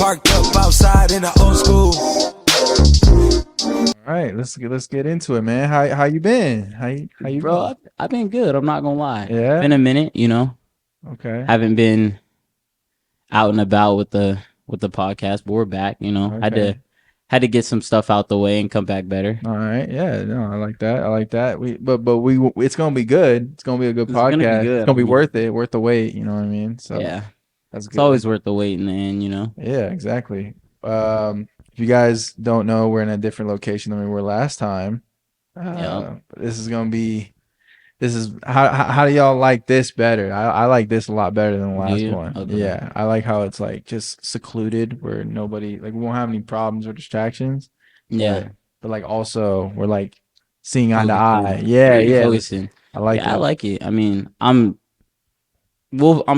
Parked up outside in the old school. All right, let's get into it, man. How you been? How you Bro, been? I've been good. I'm not gonna lie. Yeah. Been a minute, you know. Okay. Haven't been out and about with the podcast, but we're back. You know, Okay. had to get some stuff out the way and come back better. All right. Yeah. No, I like that. I like that. We it's gonna be good. It's gonna be a good It's gonna be podcast. It's good. gonna I be mean, worth it. Worth the wait. You know what I mean? So yeah, that's it's good. always worth the wait in the end. You know. Yeah. Exactly. If you guys don't know, we're in a different location than we were last time. Yep. But this is gonna be. This is how do y'all like this better? I like this a lot better than the Do last you? one. Okay. Yeah, I like how it's like just secluded where nobody like we won't have any problems or distractions. Yeah. But like also we're like seeing eye to Focusing. eye. Yeah, yeah. Focusing. I like Yeah, I it. like it. I mean, I'm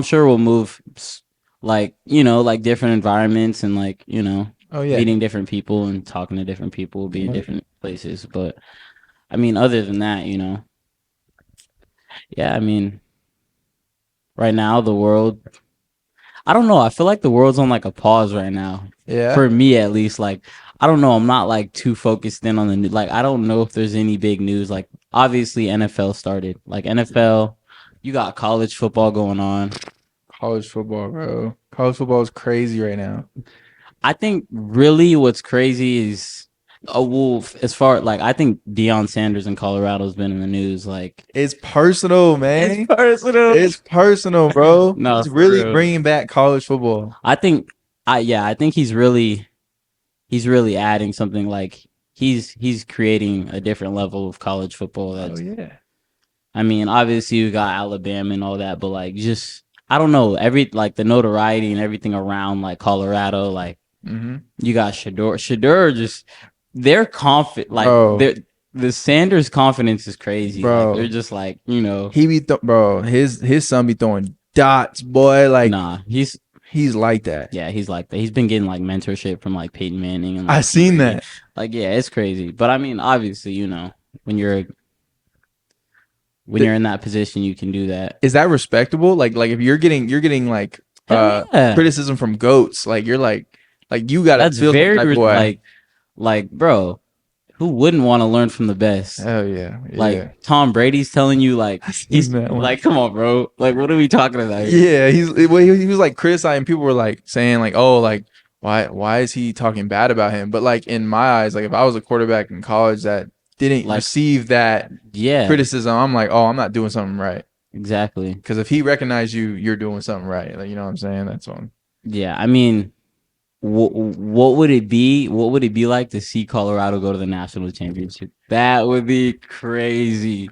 sure we'll move like, you know, like different environments and like, you know, Oh yeah. meeting different people and talking to different people, be in Right. different places. But I mean, other than that, you know, yeah, I mean, right now the world, I don't know. I feel like the world's on like a pause right now. Yeah. For me, at least. Like, I don't know. I'm not like too focused in on the news. Like, I don't know if there's any big news. Like, obviously, NFL started. Like, NFL, you got college football going on. College football, bro. College football is crazy right now. I think really what's crazy is a wolf as far like I think Deion Sanders in Colorado has been in the news. Like, It's personal, man. personal. It's personal, bro. No, It's for really real. bringing back college football. I think I think he's really adding something. Like he's creating a different level of college football. That's yeah. I mean, obviously you got Alabama and all that, but like just I don't know, every like the notoriety and everything around like Colorado, like you got Shador just they're confident like Bro. they're the Sanders confidence is crazy. Bro. Like they're just like, you know, He be bro, his son be throwing dots, boy. Like nah, he's like that. yeah, he's like that. He's been getting like mentorship from like Peyton Manning and like, I seen that. Like yeah, it's crazy. But I mean, obviously, you know, when you're in that position, you can do that. Is that respectable? Like if you're getting like Yeah. criticism from goats, like you're like you gotta That's feel some very type of way. like bro, who wouldn't want to learn from the best? Hell yeah. Like Tom Brady's telling you like he's that one. like, come on, bro. Like, what are we talking about here? Yeah, he was like criticizing. People were like saying like, oh, like why is he talking bad about him? But like in my eyes, like if I was a quarterback in college that didn't Like, receive that yeah, criticism, I'm like, oh, I'm not doing something right. exactly. Because if he recognized you, you're doing something right. Like you know what I'm saying? That's one. Yeah, I mean, what would it be? What would it be like to see Colorado go to the national championship? That would be crazy,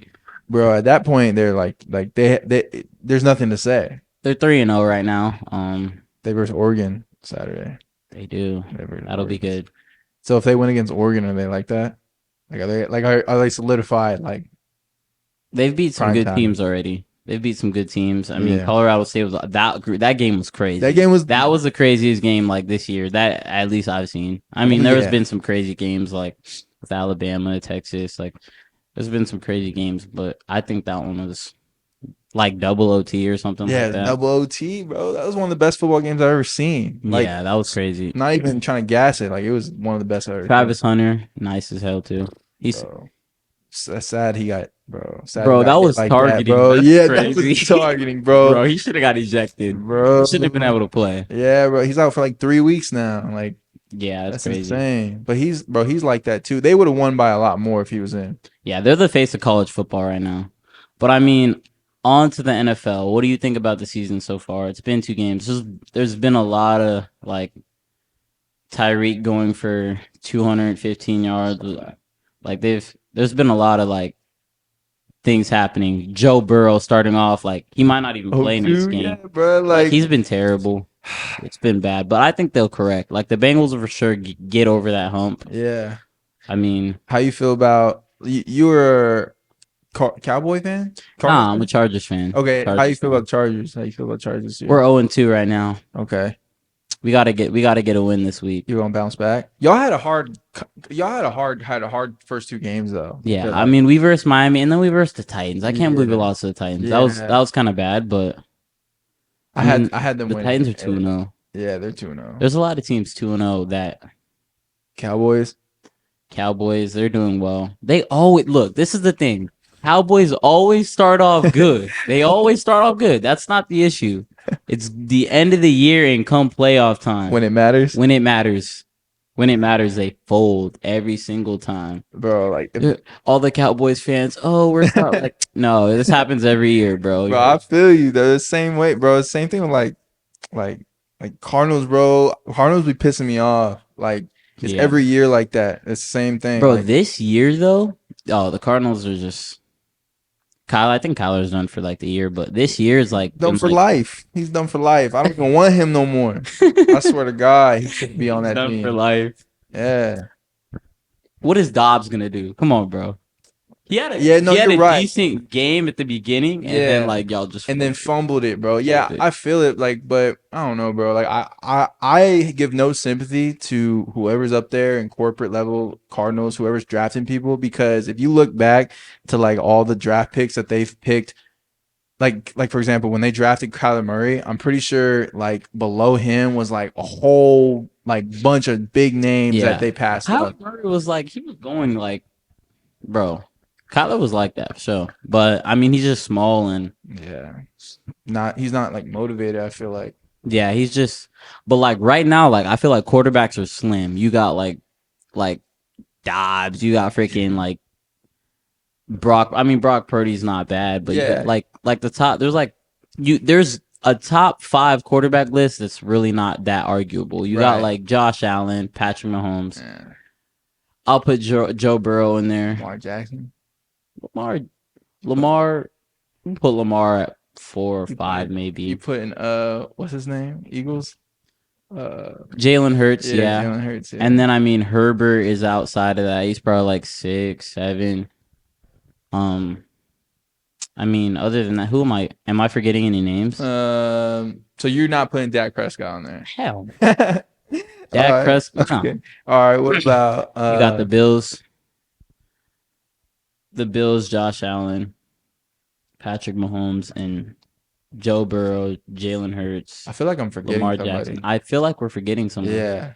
Bro, at that point, they're like they there's nothing to say. They're 3-0 right now. They versus Oregon Saturday. They do. That'll That'll be good. So if they win against Oregon, are they like that? Like are they solidified? Like they've beat some prime good time? teams already. They've beat some good teams. I mean, Yeah. Colorado State was that game was crazy. That was the craziest game like this year. That at least I've seen. I mean, there's been some crazy games like with Alabama, Texas. Like there's been some crazy games, but I think that one was like double OT or something like that. Double OT, bro. That was one of the best football games I've ever seen. Like, yeah, that was crazy. Not even trying to gas it. Like it was one of the best I've ever Travis Hunter, nice as hell too. He's that's sad he got that was like targeting, that, bro. That's yeah, crazy. that was targeting, bro. Bro, he should have got ejected. Bro, He shouldn't have been able to play. Yeah, bro. He's out for like 3 weeks now. Like, yeah, that's crazy. Insane. But he's like that too. They would have won by a lot more if he was in. Yeah, they're the face of college football right now. But I mean, on to the NFL. What do you think about the season so far? It's been 2 games. There's been a lot of like Tyreek going for 215 yards. Like there's been a lot of like things happening. Joe Burrow starting off like he might not even play next game. Yeah, bro, like he's been terrible. It's been bad, but I think they'll correct. Like the Bengals will for sure get over that hump. Yeah. I mean, how you feel about you were Cowboy fan? Nah, I'm a Chargers fan. Okay, Chargers how you feel about Chargers? How you feel about Chargers? We're 0-2 right now. Okay. We gotta get a win this week. You're gonna bounce back. Y'all had a hard first 2 games though. Yeah, I mean we versed Miami and then we versed the Titans. I can't believe we lost to the Titans. Yeah. That was kind of bad, but I had them. The winning. Titans are 2-0. Yeah, they're 2-0. There's a lot of teams 2-0 that Cowboys. Cowboys, they're doing well. They always look, this is the thing. Cowboys always start off good. They always start off good. That's not the issue. It's the end of the year and come playoff time. When it matters. When it matters. When it matters, they fold every single time. Bro, like All the Cowboys fans, oh, we're start like no, this happens every year, bro. bro, I feel you. They're the same way, bro. Same thing with like Cardinals, bro. Cardinals be pissing me off. Like it's Yeah. every year like that. It's the same thing. Bro, like, this year though, the Cardinals are just I think Kyler's done for like the year, but this year is like done been, for like, life. He's done for life. I don't even want him no more. I swear to God, he should be on that done team. for life. Yeah. What is Dobbs gonna do? Come on, bro. He had a you're right. decent game at the beginning, and then like y'all just and then fumbled it, bro. Yeah, it. I feel it. Like, but I don't know, bro. Like, I give no sympathy to whoever's up there in corporate level, Cardinals, whoever's drafting people, because if you look back to like all the draft picks that they've picked, like for example, when they drafted Kyler Murray, I'm pretty sure like below him was like a whole like bunch of big names that they passed up. Kyler Murray was like he was going like, bro. Kyler was like that for sure, but I mean he's just small and he's not like motivated. I feel like he's just. But like right now, like I feel like quarterbacks are slim. You got like Dobbs. You got freaking like Brock. I mean Brock Purdy's not bad, but you got, like the top. There's a top 5 quarterback list that's really not that arguable. You got like Josh Allen, Patrick Mahomes. Yeah. I'll put Joe Burrow in there. Lamar Jackson. Lamar, put Lamar at 4 or 5 maybe. You put in what's his name? Eagles. Jalen Hurts, Jalen Hurts, yeah. And then I mean Herbert is outside of that. He's probably like 6, 7. I mean, other than that, who am I? Am I forgetting any names? So you're not putting Dak Prescott on there? Hell, Dak Prescott. Okay. All right. What about you got the Bills? The Bills, Josh Allen, Patrick Mahomes, and Joe Burrow, Jalen Hurts. I feel like I'm forgetting Lamar somebody. Jackson. I feel like we're forgetting someone. Yeah.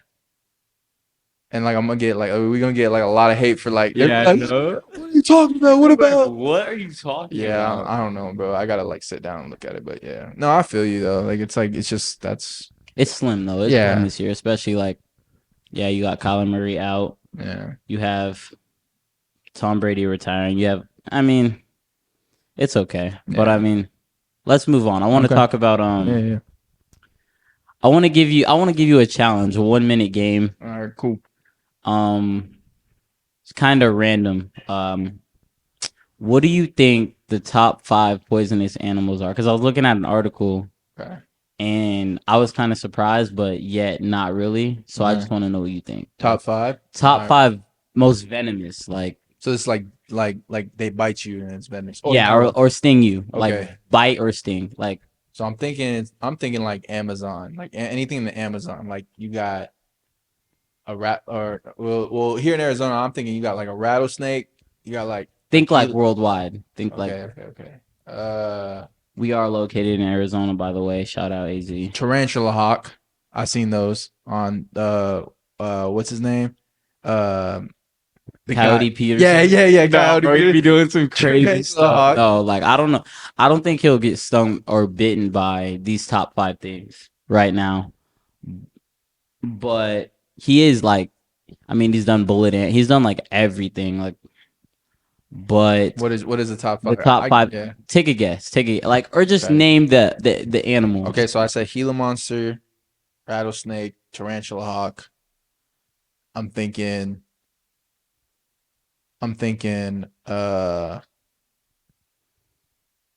And like I'm gonna get like we're gonna get like a lot of hate for like no. What are you talking about? What about? What are you talking about? I don't know, bro. I gotta like sit down and look at it, but yeah. No, I feel you though. Like it's just that's. It's slim though. It's slim this year, especially like, you got Kyler Murray out. Yeah. You have Tom Brady retiring. You have, I mean, it's okay, but I mean, let's move on. I want to talk about I want to give you a challenge, a 1-minute game. All right, cool. It's kind of random. What do you think the top 5 poisonous animals are? Because I was looking at an article, and I was kind of surprised, but yet not really. So I just want to know what you think. Top 5. Top 5 most venomous, like. So it's like they bite you and it's venomous. Or sting you, like bite or sting, like. So I'm thinking like Amazon, like anything in the Amazon. Like you got a rat, or well here in Arizona, I'm thinking you got like a rattlesnake. You got like like worldwide. Okay. We are located in Arizona, by the way. Shout out AZ. Tarantula hawk. I seen those on what's his name? Coyote Peterson. Yeah. Coyote Peterson be doing some crazy stuff. Hawk. No, like I don't know. I don't think he'll get stung or bitten by these top 5 things right now. But he is like, I mean, he's done he's done like everything. Like, but what is the top 5? The top 5. Take a guess. Or just name the animal. Okay, so I said Gila monster, rattlesnake, tarantula hawk. I'm thinking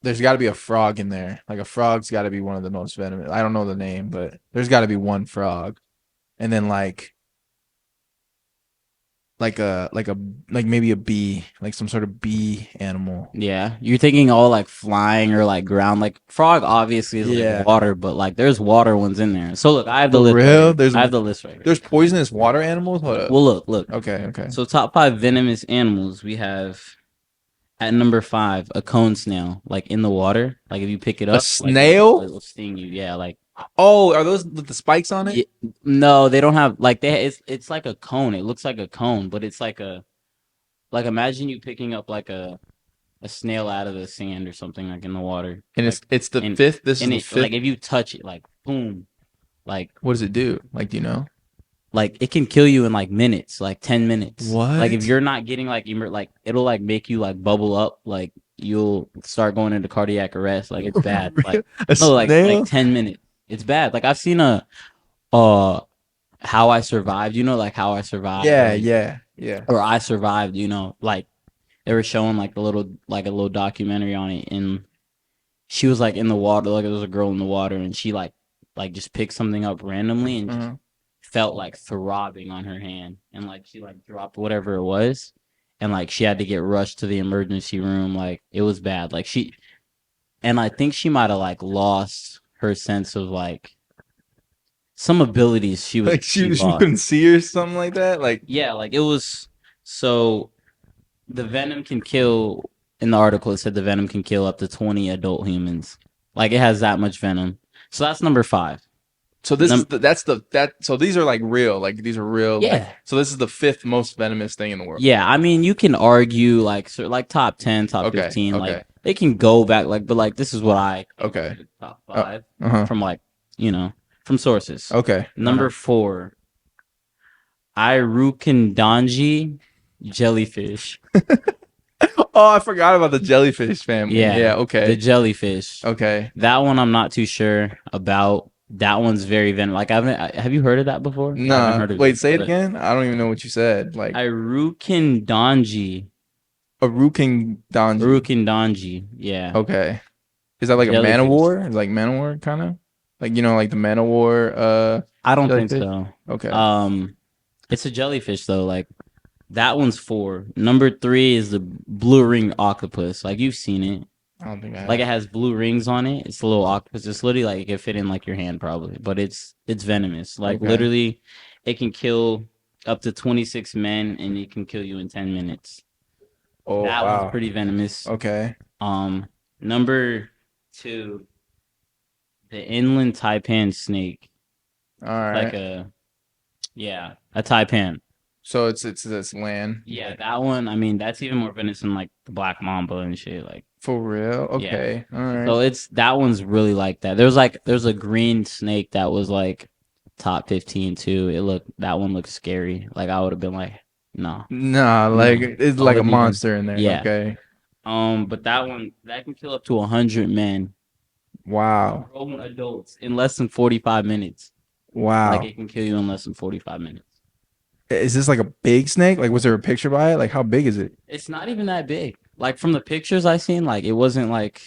there's got to be a frog in there. Like a frog's got to be one of the most venomous. I don't know the name, but there's got to be one frog. And then like maybe a bee, like some sort of bee animal. Yeah, you're thinking all like flying or like ground. Like frog obviously is like water, but like there's water ones in there. So look, I have the list. I have the list right here. There's poisonous water animals. Hold up. Well, look. Okay. So top 5 venomous animals we have. At number 5, a cone snail, like in the water. Like if you pick it up, a snail, it'll sting you. Yeah, like Oh, are those with the spikes on it? No, they don't have like it's like a cone. It looks like a cone, but it's like imagine you picking up like a snail out of the sand or something like in the water. And Like it's the and fifth. This is and the it like fifth. if you touch it, like boom, like What does it do? Like, do you know? like it can kill you in like minutes, like 10 minutes. Like if What? you're not getting like like it'll like make you like bubble up, like you'll start going into cardiac arrest. Like it's bad. Like A no, like snail? 10 minutes. It's bad. Like I've seen a uh How I Survived, like How I Survived Yeah, yeah, yeah. or I Survived, like they were showing like a little documentary on it, and she was like in the water, like there was a girl in the water, and she like just picked something up randomly and just Uh-huh. felt like throbbing on her hand, and like she like dropped whatever it was, and like she had to get rushed to the emergency room. Like it was bad. And I think she might have like lost her sense of like some abilities Like she she lost. couldn't see or something like that. Like, Yeah, like it was so the venom can kill. In the article, it said the venom can kill up to 20 adult humans. Like it has that much venom. So that's number 5. so this is that. So these are like real. Like these are real. Like, Yeah. so this is the fifth most venomous thing in the world. Yeah, I mean, you can argue like top 10, top Okay. 15, Okay. like they can go back but like this is what I Okay. top Uh 5 huh. from like, from sources. Okay. Number 4, Irukendanji jellyfish. Oh, I forgot about the jellyfish family. Yeah, Yeah. the Okay. jellyfish. Okay. That one I'm not too sure about. That one's very venomous. Like have you heard of that before? I haven't Nah. heard of Wait. it. Say it But again. I don't even know what you said. Like Irukendanji. Aruking Donji. Urukendanji. Yeah. Okay. Is that like a man of Jellyfish. war? Is like man of war kind of? Like like the man of war I don't think jellyfish? so. Okay. It's a jellyfish though. Like that one's 4. Number 3 is the blue ring octopus. Like you've seen it. I don't think I Like it have. has blue rings on it. It's a little octopus. It's literally like it can fit in like your hand probably, but it's venomous. Like Okay. literally, it can kill up to 26 men, and it can kill you in 10 minutes. Oh That one's wow. pretty venomous. Okay. Number 2, the inland taipan snake. All right. Like a taipan. So it's this land. Yeah, that one. I mean, that's even more venomous than like the black mamba and shit. Like, For real? yeah. Okay. All right. So that one's really like that. There's a green snake that was like top 15 too. That one looked scary. Like I would have been like, no. Nah, like it's All like a of these- monster in there. Yeah. Okay. But that one that can kill up to 100 men, Wow. grown adults in less than 45 minutes. Wow. Like it can kill you in less than 45 minutes. Is this like a big snake? Like, was there a picture by it? Like, how big is it? It's not even that big. Like from the pictures I seen, like it wasn't like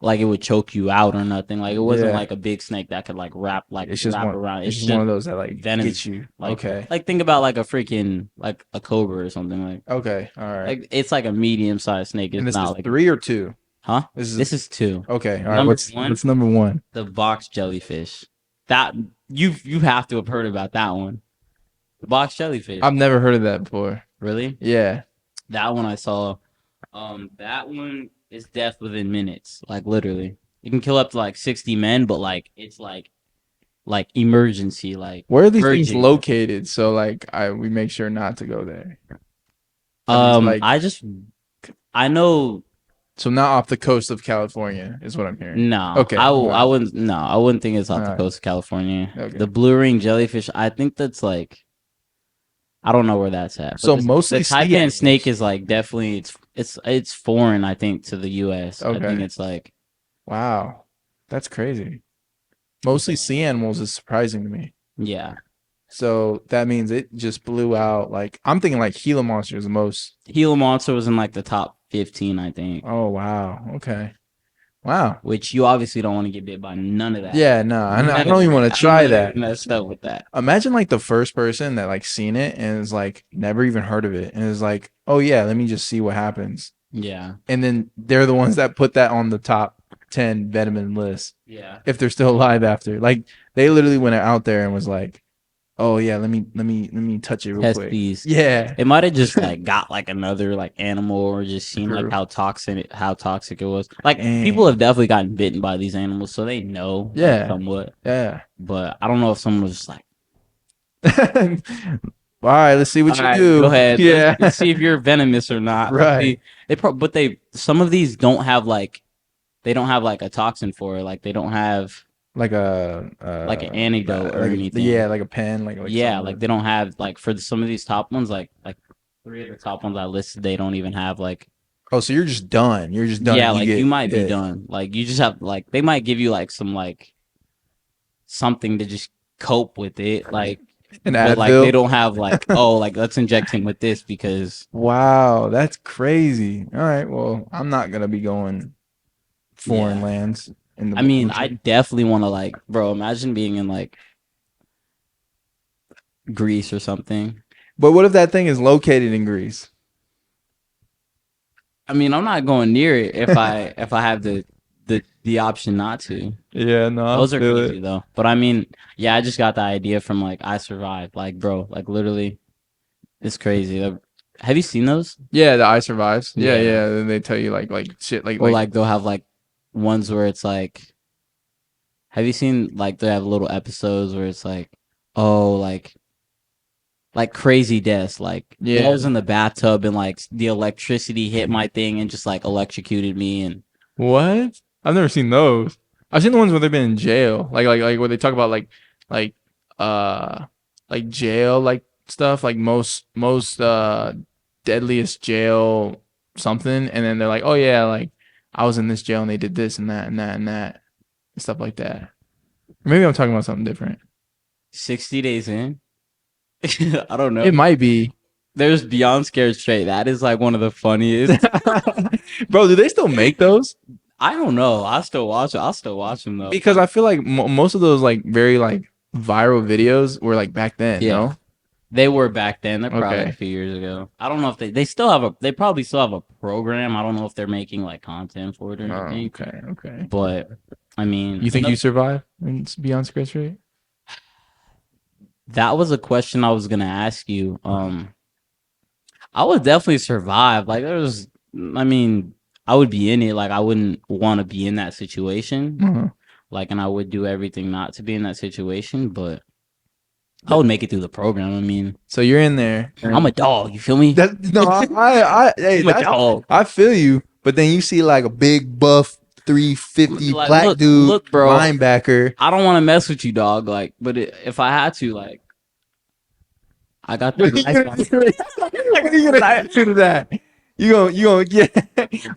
it would choke you out or nothing. Like it wasn't Yeah. like a big snake that could like wrap It's just one. around. It's just one of those that like venom. gets you. Like, Okay. Like think about like a freaking like a cobra or something like. Okay. All right. Like it's like a medium sized snake. It's And this not is like 3 or 2? huh? This is 2. okay. All right. Number What's 1? what's number 1? The box jellyfish. That you have to have heard about that one. The box jellyfish. I've never heard of that before. Really? Yeah. That one I saw. That one is death within minutes. Like literally, you can kill up to like 60 men, but like it's like emergency. Like Where are these things urgent. located? So like we make sure not to go there. I mean, like, I know. so not off the coast of California is what I'm hearing. No. Okay. I Wow. wouldn't. No, I wouldn't think it's off the Alright. coast of California. Okay. The blue ring jellyfish. I think that's like. I don't know where that's at. So the, mostly the sea taipan animals. snake is like definitely it's foreign. I think to the U.S. I think Okay. it's like Wow. That's crazy. Mostly sea animals is surprising to me. yeah. So that means it just blew out. Like, I'm thinking like Gila monster is the most. Gila monster was in like the top 15, I think. Oh wow. Okay. Wow. Which you obviously don't want to get bit by none of that. Yeah. No. I don't even want to try that. Messed up with that. Imagine like the first person that like seen it and is like never even heard of it and is like, oh yeah, let me just see what happens. Yeah. And then they're the ones that put that on the top 10 venom list Yeah. if they're still alive after. Like they literally went out there and was like, Oh yeah, let me touch it real Test quick. these. Yeah. It might have just like got like another like animal or just seen like True. how toxic it was. Like Dang. people have definitely gotten bitten by these animals, so they know like, Yeah. somewhat. Yeah. But I don't know if someone was just like, All right, let's see what all you right, do. go ahead. Yeah. Let's see if you're venomous or not. Let's Right. see. But some of these don't have like they don't have like a toxin for it. Like they don't have Like a like an antidote or like anything. yeah, like a pen, like Yeah, something. like they don't have like for some of these top ones, like 3 of the top ones I listed, they don't even have like Oh, so you're just done. You're just done. yeah, You like get you might be yeah. done. Like you just have like they might give you like some like something to just cope with it. Like An but like Advil. they don't have like oh like let's inject him with this because Wow, that's crazy. All right, well, I'm not gonna be going foreign Yeah. lands in the I mean I future. definitely want to like bro imagine being in like Greece or something. But what if that thing is located in Greece? I mean I'm not going near it if I have the option not to. Yeah, no, I Those are feel crazy it. though. But I mean, yeah, I just got the idea from like I Survived. Like, bro, like literally, it's crazy. Have you seen those? Yeah, the I survives. Yeah, Yeah. yeah. Then they tell you like shit Or like they'll have like ones where it's like, have you seen like they have little episodes where it's like, oh, like crazy deaths. Like Yeah. I was in the bathtub and like the electricity hit my thing and just like electrocuted me and What? I've never seen those. I've seen the ones where they've been in jail, like where they talk about like uh like jail like stuff, like most deadliest jail something, and then they're like, oh yeah, like I was in this jail and they did this and that and that and that and stuff like that. Or maybe I'm talking about something different. 60 days in. I don't know. It might be. There's Beyond Scared Straight. That is like one of the funniest. Bro, do they still make those? I don't know. I still watch it. I'll still watch them though. Because I feel like most of those like very like viral videos were like back then, Yeah. no? They were back then. They're probably Okay. a few years ago. I don't know if they still have a. They probably still have a program. I don't know if they're making like content for it or Oh, anything. okay. But I mean, You think you survive in Beyond Scared Straight? that was a question I was gonna ask you. I would definitely survive. Like there's, I mean, I would be in it. Like I wouldn't want to be in that situation. Uh-huh. Like, and I would do everything not to be in that situation, but I would make it through the program. I mean, So you're in there. I'm a dog. You feel me? That, no, hey, I'm a dog. I feel you. But then you see like a big buff 350 Like, black dude, look, bro. linebacker. I don't want to mess with you, dog. Like, but if I had to, like, I got the What are you gonna do to that? You gonna yeah.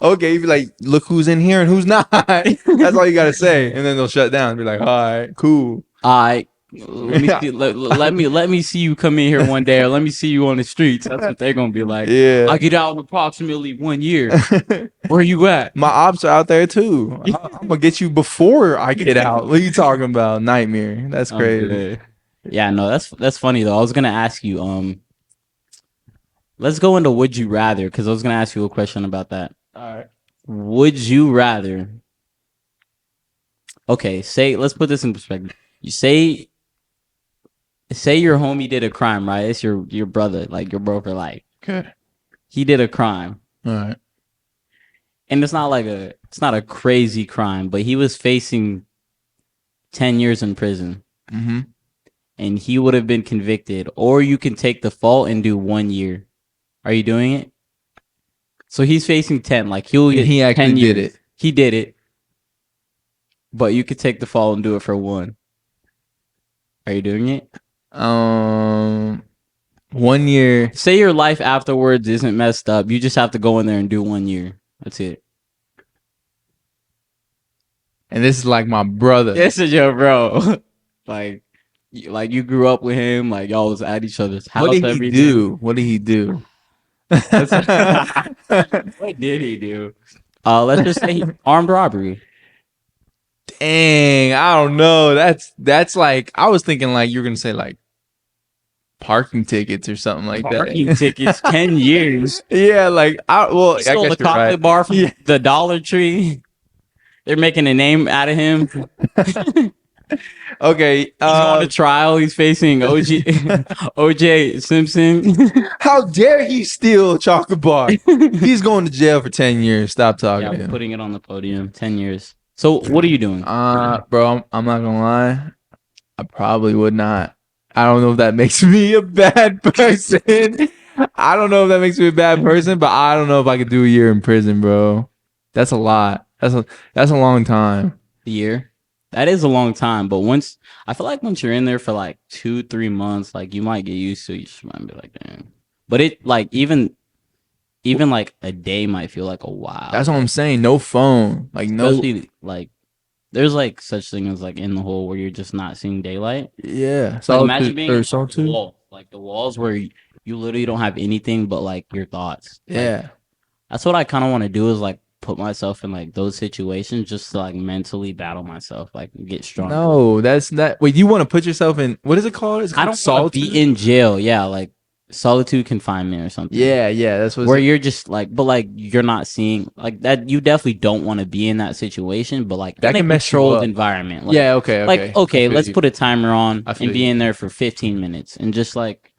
Okay, you be like, look who's in here and who's not. That's all you gotta say, and then they'll shut down and be like, all right, cool. I let me see, let me see you come in here one day, or let me see you on the streets. That's what they're gonna be like. Yeah. I get out in approximately 1 year. Where you at? My ops are out there too. I'm gonna get you before I get out. What are you talking about? Nightmare. That's crazy. Good. Yeah, no, that's funny though. I was gonna ask you, let's go into would you rather, because I was gonna ask you a question about that. All right. Would you rather? Okay, let's put this in perspective. You say your homie did a crime, right? It's your brother, like your brother, like Okay. he did a crime, All right. and it's not a crazy crime, but he was facing 10 years in prison, Mm-hmm. and he would have been convicted, or you can take the fault and do 1 year. Are you doing it? So he's facing 10, like he'll get He actually 10 years. did it. He did it, but you could take the fall and do it for 1. Are you doing it? 1 year. Say your life afterwards isn't messed up. You just have to go in there and do 1 year. That's it. And this is like my brother. This is your bro. you grew up with him. Like y'all was at each other's house. What did he every day. do? What did he do? What did he do? Let's just say armed robbery. Dang, I don't know. That's like I was thinking like you were gonna say like parking tickets or something like Parking that. tickets, 10 years. Yeah, like I He stole guess the you're chocolate right. bar from the Dollar Tree. They're making a name out of him. Okay. He's going to trial. He's facing OJ Simpson. How dare he steal a chocolate bar? He's going to jail for 10 years. Stop talking Yeah, to we're him. putting it on the podium. 10 years. So what are you doing? Bro, I'm not gonna lie. I probably would not. I don't know if that makes me a bad person. I don't know if that makes me a bad person, but I don't know if I could do a year in prison, bro. That's a lot. That's a long time. A year? That is a long time, but I feel like once you're in there for like 2-3 months, like you might get used to it. You just might be like, damn. But it like even like a day might feel like a while. That's what I'm saying. No phone. Like no. Especially like there's like such thing as like in the hole where you're just not seeing daylight. Yeah. Like imagine being in solitude. the wall, like the walls where you literally don't have anything but like your thoughts. Yeah. Like, that's what I kind of want to do is like put myself in like those situations just to like mentally battle myself, like get stronger. No, that's not. Wait, you want to put yourself in? What is it called? It's called I don't want solitude. to be in jail. Yeah, like solitude confinement or something. Yeah, that's what. Where you're just like, but like you're not seeing like that. You definitely don't want to be in that situation, but like that in can a mess you controlled up. environment. Like, Yeah, okay. Like okay, let's put a timer on I feel and be you. in there for 15 minutes and just like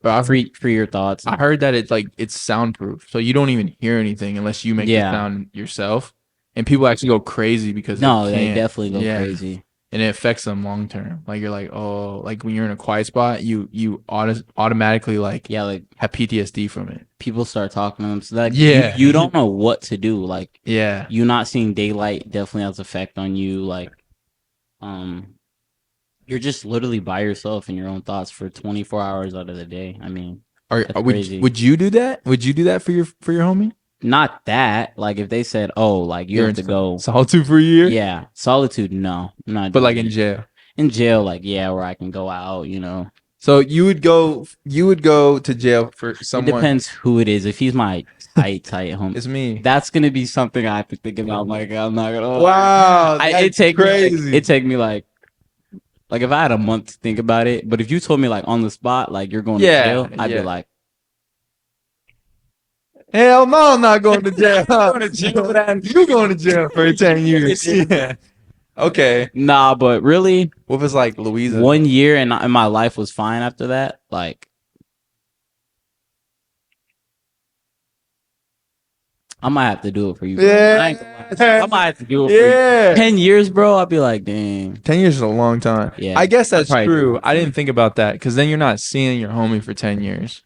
Bro, free your thoughts. I heard that it's soundproof, so you don't even hear anything unless you make the sound yourself. And people actually go crazy because they definitely go crazy, and it affects them long term. Like you're like, oh, like when you're in a quiet spot, you automatically like have PTSD from it. People start talking to them, so like you don't know what to do. Like you not seeing daylight definitely has effect on you. Like you're just literally by yourself in your own thoughts for 24 hours out of the day. I mean, would you do that? Would you do that for your homie? Not that. Like if they said, "Oh, like you have to go solitude for a year." Yeah, solitude. No, I'm not. But like in jail. In jail, like where I can go out. So you would go to jail for someone. It depends who it is. If he's my tight homie, it's me. That's gonna be something I have to think about. Like I'm not gonna. Wow, it take me like if I had a month to think about it. But if you told me like on the spot, like you're going to jail, I'd be like, hell no, I'm not going to jail. You're going to jail for 10 years. Yeah. Okay. Nah, but really, what if it's like Louisa? 1 year and my life was fine after that? Like, I might have to do it for you. Bro. I might have to do it for you. 10 years, bro. I'd be like, dang. 10 years is a long time. Yeah. I guess that's true. I didn't think about that because then you're not seeing your homie for 10 years.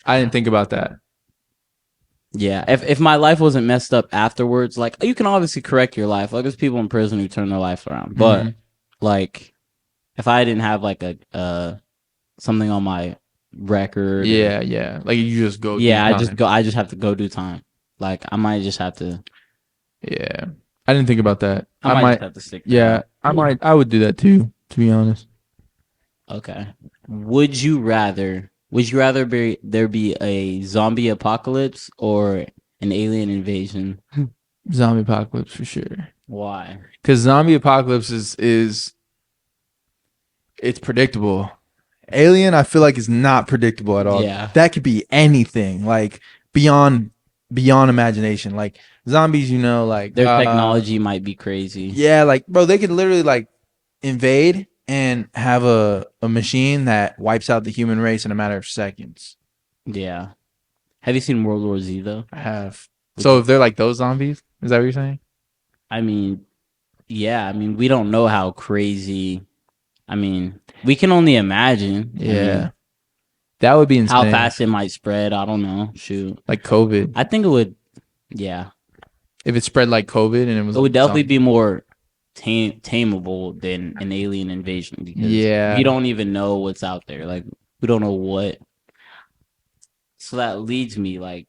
I didn't think about that. Yeah. If my life wasn't messed up afterwards, like you can obviously correct your life. Like there's people in prison who turn their life around. But like if I didn't have like a something on my record. Yeah. Like you just go. Yeah, I just have to go do time. Like I might just have to. Yeah, I didn't think about that. I might just have to stick. Yeah, I would do that too. To be honest. Okay. Would you rather there be a zombie apocalypse or an alien invasion? Zombie apocalypse for sure. Why? Because zombie apocalypse is it's predictable. Alien, I feel like is not predictable at all. Yeah, that could be anything. Like beyond imagination. Like zombies, like their technology might be crazy. Yeah, like bro, they could literally like invade and have a machine that wipes out the human race in a matter of seconds. Yeah. Have you seen World War Z though? I have. So if they're like those zombies, is that what you're saying? I mean, yeah. I mean, we don't know how crazy. I mean, we can only imagine. Yeah. That would be insane. How fast it might spread, I don't know. Shoot. Like COVID. I think it would, yeah. If it spread like COVID and it would definitely be more tameable than an alien invasion because we don't even know what's out there. Like, we don't know what. So that leads me, like,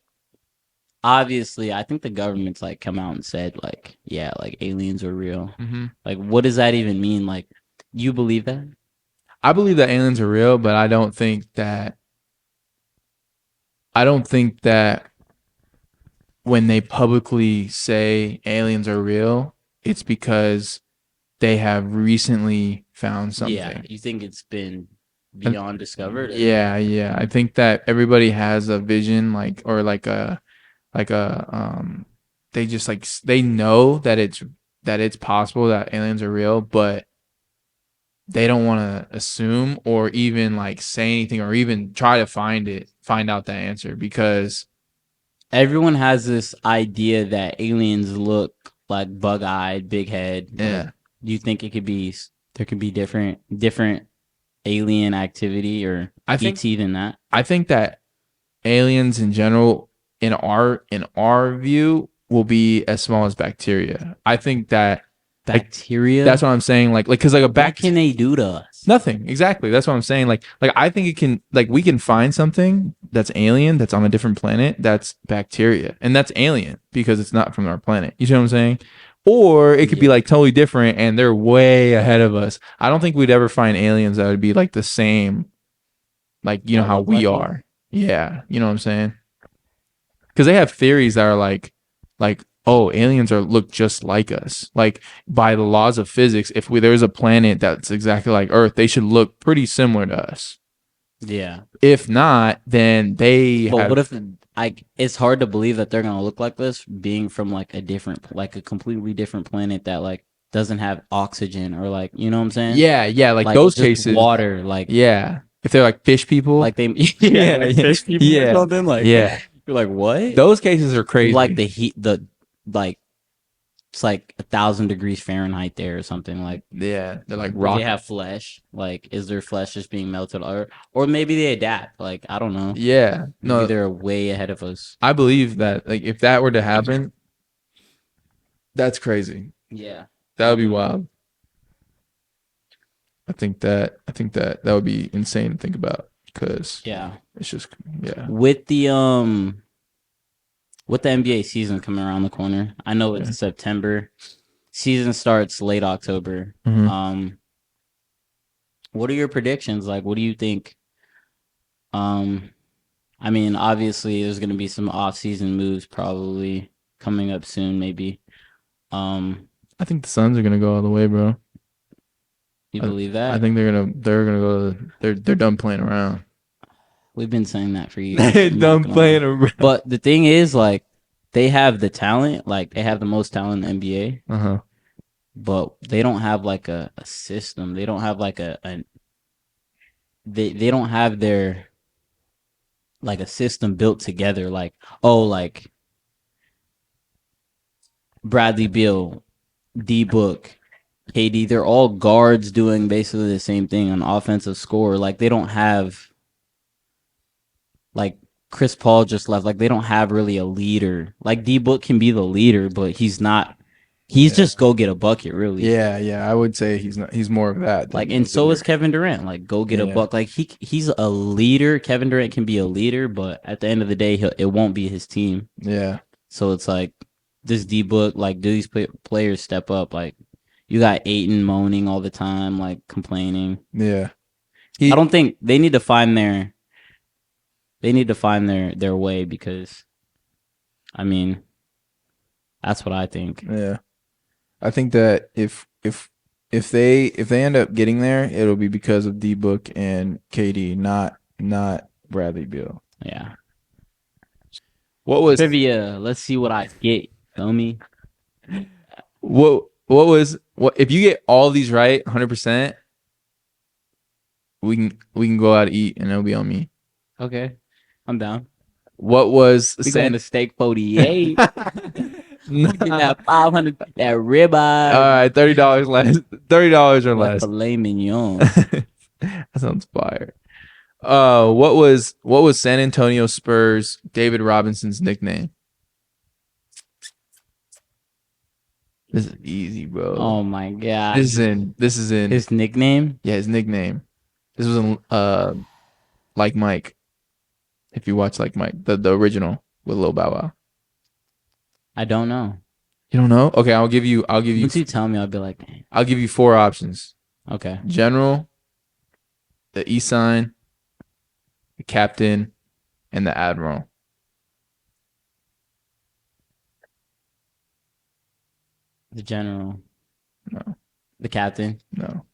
obviously, I think the government's, like, come out and said, like, yeah, like, aliens are real. Mm-hmm. Like, what does that even mean? Like, you believe that? I believe that aliens are real, but I don't think that when they publicly say aliens are real, it's because they have recently found something. Yeah, you think it's been beyond discovered? Yeah. I think that everybody has a vision, they just like they know that it's possible that aliens are real, but they don't want to assume or even like say anything or even try to find out that answer because Everyone has this idea that aliens look like bug-eyed, big head. yeah. Like, do you think there could be different alien activity or I think ET than that? I think that aliens in general in our view will be as small as bacteria. I think that Bacteria? that's what I'm saying. Like because like a What can they do to us? nothing. Exactly. That's what I'm saying. Like I think it can like we can find something that's alien that's on a different planet that's bacteria. And that's alien because it's not from our planet. You see what I'm saying? Or it could be Yeah. like totally different and they're way ahead of us. I don't think we'd ever find aliens that would be like the same like you know That how look we like are. Yeah, you know what I'm saying? Cuz they have theories that are like oh, aliens look just like us. Like by the laws of physics, if there's a planet that's exactly like Earth, they should look pretty similar to us. Yeah. If not, then they But have. what if it's hard to believe that they're gonna look like this, being from like a completely different planet that like doesn't have oxygen or like you know what I'm saying? Yeah, like Like those just cases. water, like Yeah, if they're like fish people. like they Yeah, like yeah, fish people yeah, or something. Like yeah. you're like what? Those cases are crazy. Like the heat, like it's like 1,000 degrees Fahrenheit there or something. Like yeah, they're like do rock. they have flesh? Like is their flesh just being melted, or maybe they adapt? Like I don't know. Yeah, Maybe no, they're way ahead of us. I believe that. Like if that were to happen, that's crazy. Yeah. That would be wild. I think that would be insane to think about because Yeah. it's just yeah. With the NBA season coming around the corner, I know it's Yeah. September. Season starts late October. Mhm. What are your predictions? Like, what do you think? I mean, obviously, there's going to be some off-season moves probably coming up soon. Maybe. I think the Suns are gonna go all the way, bro. You believe that? I think they're gonna go. They're done playing around. We've been saying that for years. They're I'm not done gonna playing lie. around. But the thing is, like, they have the talent. Like, they have the most talent in the NBA. Uh-huh. But they don't have like a system. They don't have like they don't have their like a system built together. Like, oh, like Bradley Beal, D Book, KD, they're all guards doing basically the same thing, an offensive score. Like they don't have like Chris Paul just left. Like they don't have really a leader. Like D Book can be the leader, but he's not. He's just go get a bucket, really. Yeah. I would say he's not. He's more of that. Like, and so is Kevin Durant. Like, go get a buck. Like he's a leader. Kevin Durant can be a leader, but at the end of the day, it won't be his team. Yeah. So it's like this D Book. Like, do these players step up? Like, you got Ayton moaning all the time, like complaining. Yeah. I don't think they need to find their. They need to find their way because, I mean, that's what I think. Yeah. I think that if they end up getting there, it'll be because of D Book and KD, not Bradley Beal. Yeah. What was Trivia? Let's see what I get. Feel me? what if you get all these right 100%, we can go out to eat and it'll be on me. Okay, I'm down. What was We going to steak 48. That 500, that ribeye. All right, $30 less. $30 or Like less. filet mignon. That sounds fire. What was San Antonio Spurs David Robinson's nickname? This is easy, bro. Oh my god. This is in His nickname? yeah, his nickname. This was in Like Mike. If you watch Like Mike, the original with Lil Bow Wow. I don't know. You don't know? Okay, I'll give you Once you tell me, I'll be like, I'll give you 4 options. okay. General, the E sign, the captain, and the admiral. The general. No. The captain. No.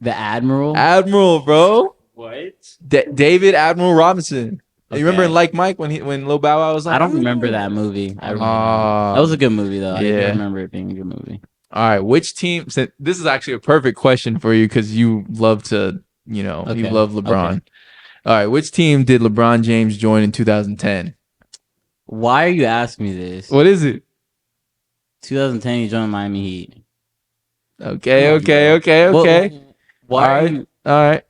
The admiral. Admiral, bro. What? David Admiral Robinson. Okay. You remember in Like Mike when Lil Bow Wow was like, I don't remember that movie. That was a good movie though. Yeah. I remember it being a good movie. All right, which team? This is actually a perfect question for you because you love to, you Okay. love LeBron. Okay. All right, which team did LeBron James join in 2010? Why are you asking me this? What is it? 2010, he joined Miami Heat. Okay, Come on, bro. okay. Why All are right, you? all right.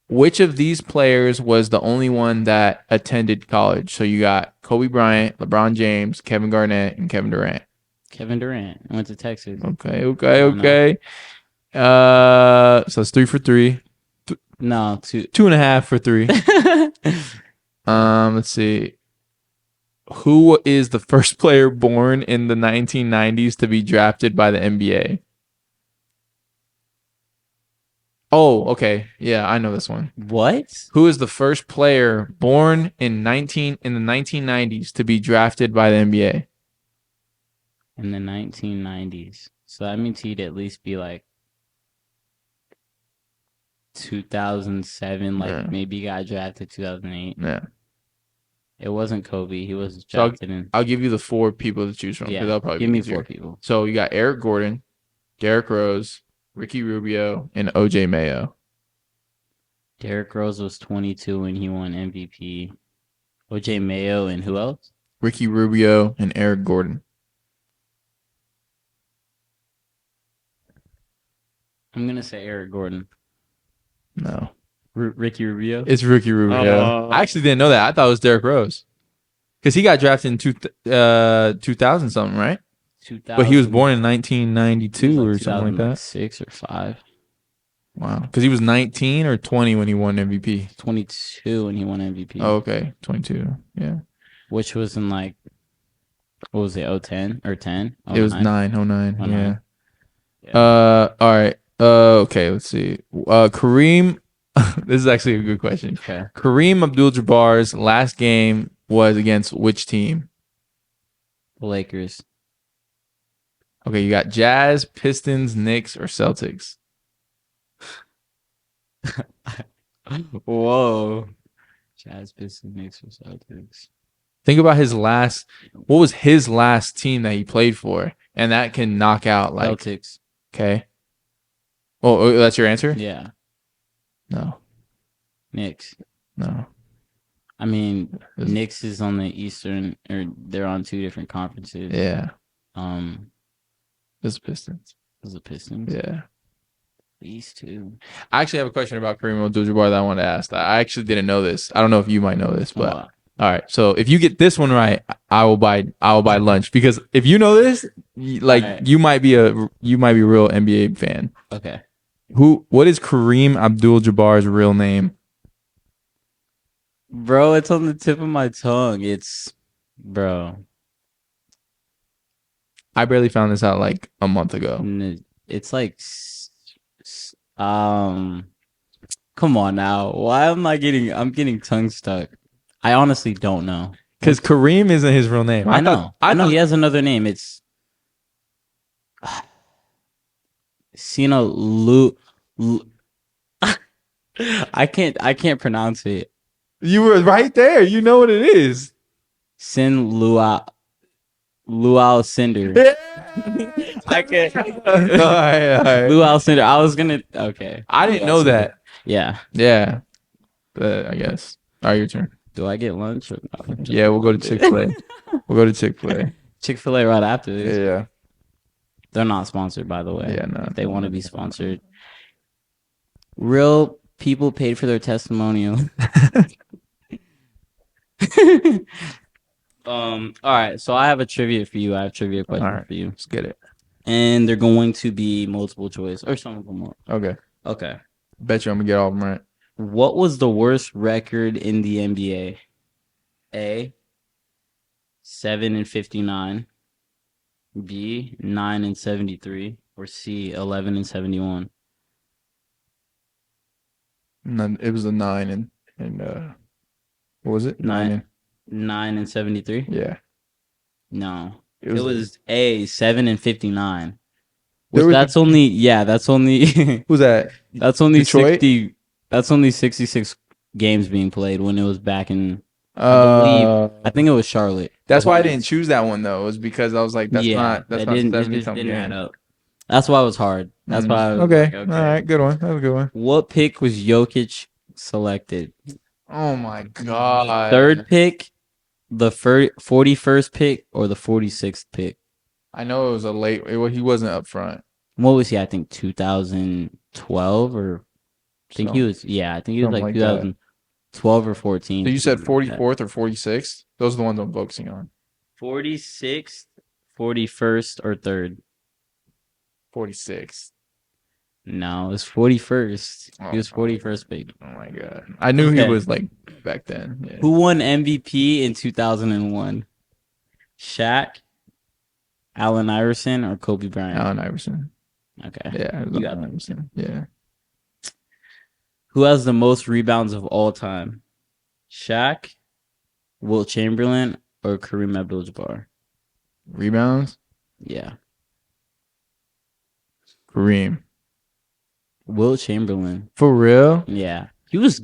Which of these players was the only one that attended college? So you got Kobe Bryant, LeBron James, Kevin Garnett, and Kevin Durant. Kevin Durant. I went to Texas. Okay. So it's 3 for 3. No, two. 2.5 for 3. Let's see. Who is the first player born in the 1990s to be drafted by the NBA? Oh, okay. Yeah, I know this one. What? Who is the first player born in the 1990s to be drafted by the NBA? In the 1990s. So that means he'd at least be like 2007. Like Yeah. maybe he got drafted 2008. Yeah. It wasn't Kobe. He was So drafted in. I'll give you the 4 people to choose from. Yeah. That'll probably Give be me easier. 4 people. So you got Eric Gordon, Derrick Rose, Ricky Rubio, and OJ Mayo. Derrick Rose was 22 when he won MVP. OJ Mayo and who else? Ricky Rubio and Eric Gordon. I'm gonna say Eric Gordon. No. Ricky Rubio. It's Ricky Rubio. I actually didn't know that. I thought it was Derrick Rose. Because he got drafted in 2000 something, right? 2000. But he was born in 1992 or something like that. 6 or 5. Wow. Because he was 19 or 20 when he won MVP. 22 when he won MVP. Oh, okay. 22. Yeah. Which was in like, what was it, 010 or 10? It was 909. 09. Yeah. All right. Okay, let's see. Kareem. This is actually a good question. Okay. Kareem Abdul-Jabbar's last game was against which team? The Lakers. Okay, you got Jazz, Pistons, Knicks, or Celtics. Whoa. Jazz, Pistons, Knicks, or Celtics. Think about what was his last team that he played for? And that can knock out like Celtics. Okay. Oh, that's your answer? Yeah. No. Knicks. No. I mean, Knicks is on the Eastern, or they're on 2 different conferences. Yeah. It's It's Pistons. the Pistons. Yeah. These 2. I actually have a question about Kareem Abdul-Jabbar that I wanted to ask. I actually didn't know this. I don't know if you might know this, but all right. So if you get this one right, I will buy lunch, because if you know this, Right. you might be a real NBA fan. Okay. What is Kareem Abdul-Jabbar's real name? Bro, it's on the tip of my tongue. Bro. I barely found this out like a month ago. It's like, come on now. Why am I'm getting tongue stuck. I honestly don't know. Because Kareem isn't his real name. I know he has another name. It's Sina Lu. I can't pronounce it. You were right there. You know what it is. Sin Luau Cinder. I can't. All right. Luau Cinder. I was gonna. Okay. I didn't know that. Yeah. Yeah. But I guess. All right, your turn. Do I get lunch? Or no? Yeah, we'll go to Chick-fil-A. Chick-fil-A right after this. Yeah. They're not sponsored, by the way. Yeah, no. If they want to be sponsored. Real people paid for their testimonial. All right, so I have a trivia for you. I have a trivia question for you. Let's get it. And they're going to be multiple choice, or some of them are. Okay. Okay. Bet you I'm gonna get all of them right. What was the worst record in the NBA? A, 7-59. B, 9-73. Or C, 11-71. It was a 9 and what was it? 9-73. Yeah. No, it was A, 7-59. Who's That's only that? that's only Detroit? 60. That's only 66 games being played when it was back in. I think it was Charlotte. That's why I didn't choose that one though. Was because I was like, that's not that 70 just something didn't add games. up. That's why it was hard. That's why I was Okay. like, okay. All right. Good one. That was a good one. What pick was Jokic selected? Oh my god. Third pick, the 41st pick, or the 46th pick? I know it was a late. He wasn't up front. What was he? I think 2012 or I think he was. Yeah, I think he was something like like that. 2012 or 14. So you said 44th or 46th? Those are the ones I'm focusing on. 46th, 41st, or 3rd? 46th. No, it was 41st. He was Oh. 41st pick. Oh my god. I knew he Okay. was like back then. Yeah. Who won MVP in 2001? Shaq, Allen Iverson, or Kobe Bryant? Allen Iverson. Okay. Yeah, it was You got Allen that. Iverson. Yeah. Who has the most rebounds of all time? Shaq, Wilt Chamberlain, or Kareem Abdul-Jabbar? Rebounds. Yeah. Kareem. Wilt Chamberlain. For real? Yeah. He was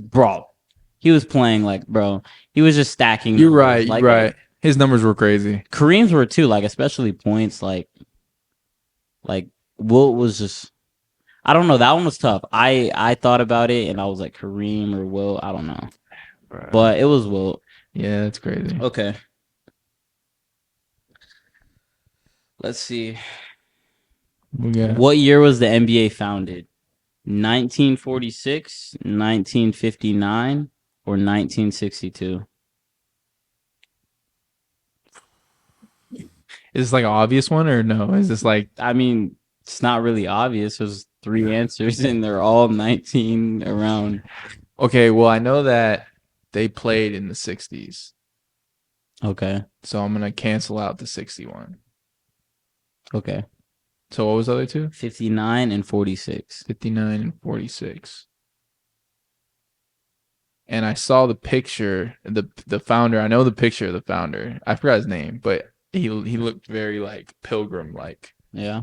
playing like, bro. He was just stacking. You're numbers. right. Like, You're right. His numbers were crazy. Kareem's were too, like especially points. Like Wilt was just. I don't know. That one was tough. I thought about it and I was like Kareem or Wilt. I don't know, but it was Wilt. Yeah, that's crazy. Okay. Let's see. We got What year was the NBA founded? 1946, 1959, or 1962? Is this like an obvious one or no? Is this like I mean, it's not really obvious. There's 3 answers and they're all 19 around. okay? Well, I know that they played in the 60s, Okay. so I'm gonna cancel out the 61. Okay. So what was the other two? 59 and 46. 59 and 46. And I saw the picture, the founder. I know the picture of the founder. I forgot his name, but he looked very like pilgrim like. Yeah.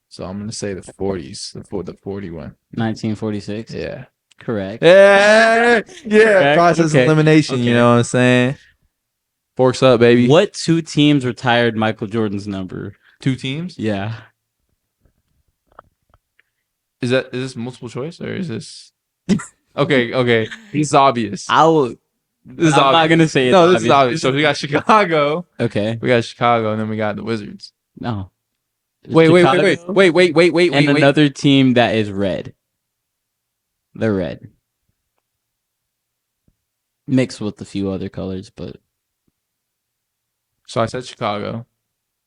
So I'm gonna say the 40s, the 41. 1946. Yeah. Correct. Yeah. Correct. Process Okay. elimination. Okay. You know what I'm saying? Forks up, baby. What 2 teams retired Michael Jordan's number? 2 teams? Yeah. Is this multiple choice or is this? Okay. It's obvious. I'm not gonna say it. No, this is obvious. So we got Chicago. Okay. We got Chicago, and then we got the Wizards. No. Wait. And another team that is red. They're red. Mixed with a few other colors, but So I said Chicago.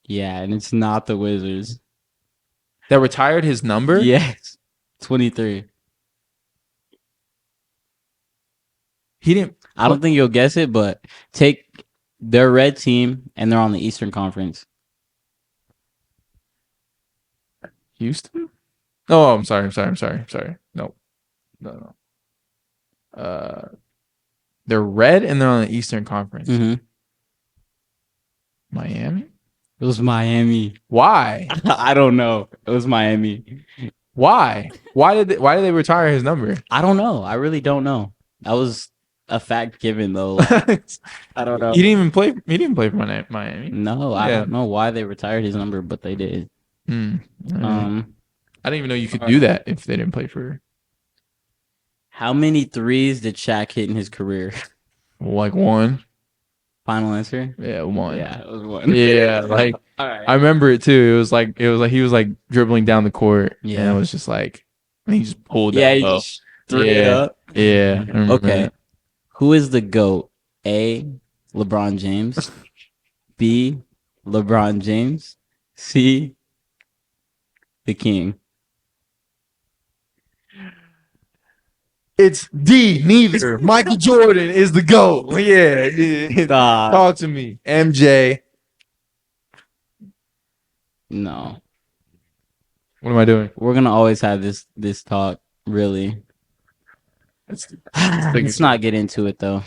yeah, and it's not the Wizards. That retired his number? Yes. 23. He didn't. I don't think you'll guess it, but take their red team and they're on the Eastern Conference. Houston? Oh, I'm sorry. No. They're red and they're on the Eastern Conference. Mm-hmm. Miami? It was Miami. Why? I don't know. It was Miami. Why? Why did they retire his number? I don't know. I really don't know. That was a fact given though. I don't know. He didn't even play. He didn't play for Miami. No, I don't know why they retired his number, but they did. I didn't even know you could All do that if they didn't play for How many threes did Shaq hit in his career? like one. Final answer? Yeah, one. Yeah, it was one. Yeah, like All right. I remember it too. It was like he was like dribbling down the court. Yeah. And it was just like he just pulled Yeah, that he low. just threw it up. Yeah. I remember Okay. that. Who is the GOAT? A. LeBron James. B. LeBron James. C. The King. It's D. Neither. Michael Jordan is the GOAT. Yeah. Stop. Talk to me. MJ. No. What am I doing? We're gonna always have this talk, really. Let's not get into it though.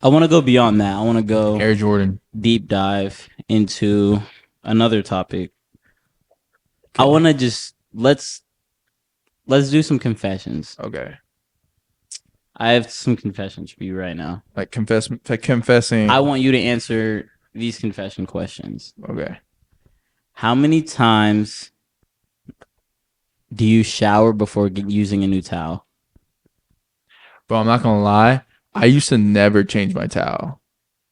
I want to go beyond that. I want to go Air Jordan. deep dive into another topic. I want to just let's do some confessions. Okay. I have some confessions for you right now. Like confessing. I want you to answer these confession questions. Okay. How many times do you shower before using a new towel? Bro, I'm not gonna lie. I used to never change my towel.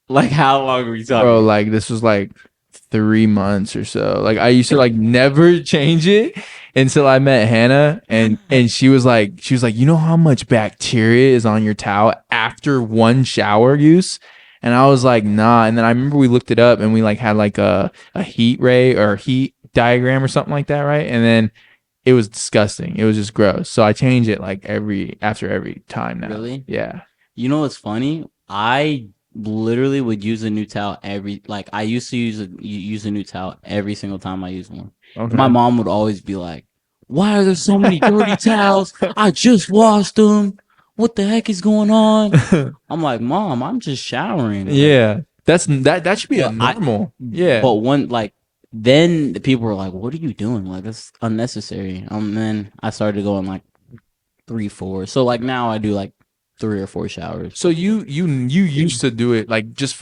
Like, how long are we talking? Bro, like this was like 3 months or so. Like I used to like never change it until I met Hannah and she was like, you know how much bacteria is on your towel after one shower use? And I was like, nah. And then I remember we looked it up and we like had like a heat ray or heat diagram or something like that, right? And then it was disgusting. It was just gross. So I change it like after every time now. Really? Yeah. You know what's funny? I literally would use a new towel I used to use a new towel every single time I use one. Okay. My mom would always be like, "Why are there so many dirty towels? I just washed them. What the heck is going on?" I'm like, "Mom, I'm just showering." Yeah. That should be a But normal. Yeah. But then the people were like, "What are you doing? Like, that's unnecessary." Then I started going like 3, 4. So like now I do like 3 or 4 showers. So you used to do it like just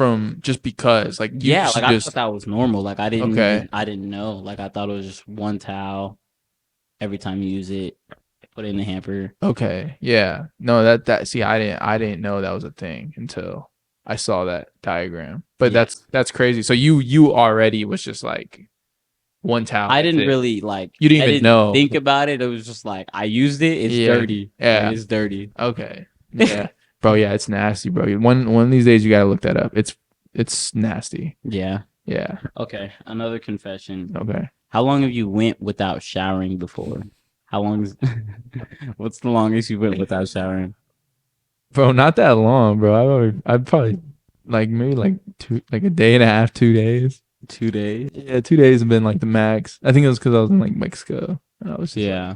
because like you Yeah, like I just thought that was normal. Like I didn't Okay. I didn't know. Like I thought it was just one towel every time you use it, put it in the hamper. Okay. Yeah. No, that see I didn't know that was a thing until I saw that diagram. But Yeah. that's crazy. So you already was just like one towel. I that's didn't it. really like You didn't I even didn't know. think about it. It was just like I used it, it's Yeah. dirty. Yeah. Like, it's dirty. Okay. Yeah. Bro, yeah, it's nasty, bro. One of these days you gotta look that up. It's nasty. Yeah. Yeah. Okay. Another confession. Okay. How long have you went without showering before? How long is what's the longest you went without showering? Bro, not that long, bro. I'd probably like maybe like a day and a half, 2 days. 2 days? Yeah, 2 days have been like the max. I think it was because I was in like Mexico. And I was just Yeah.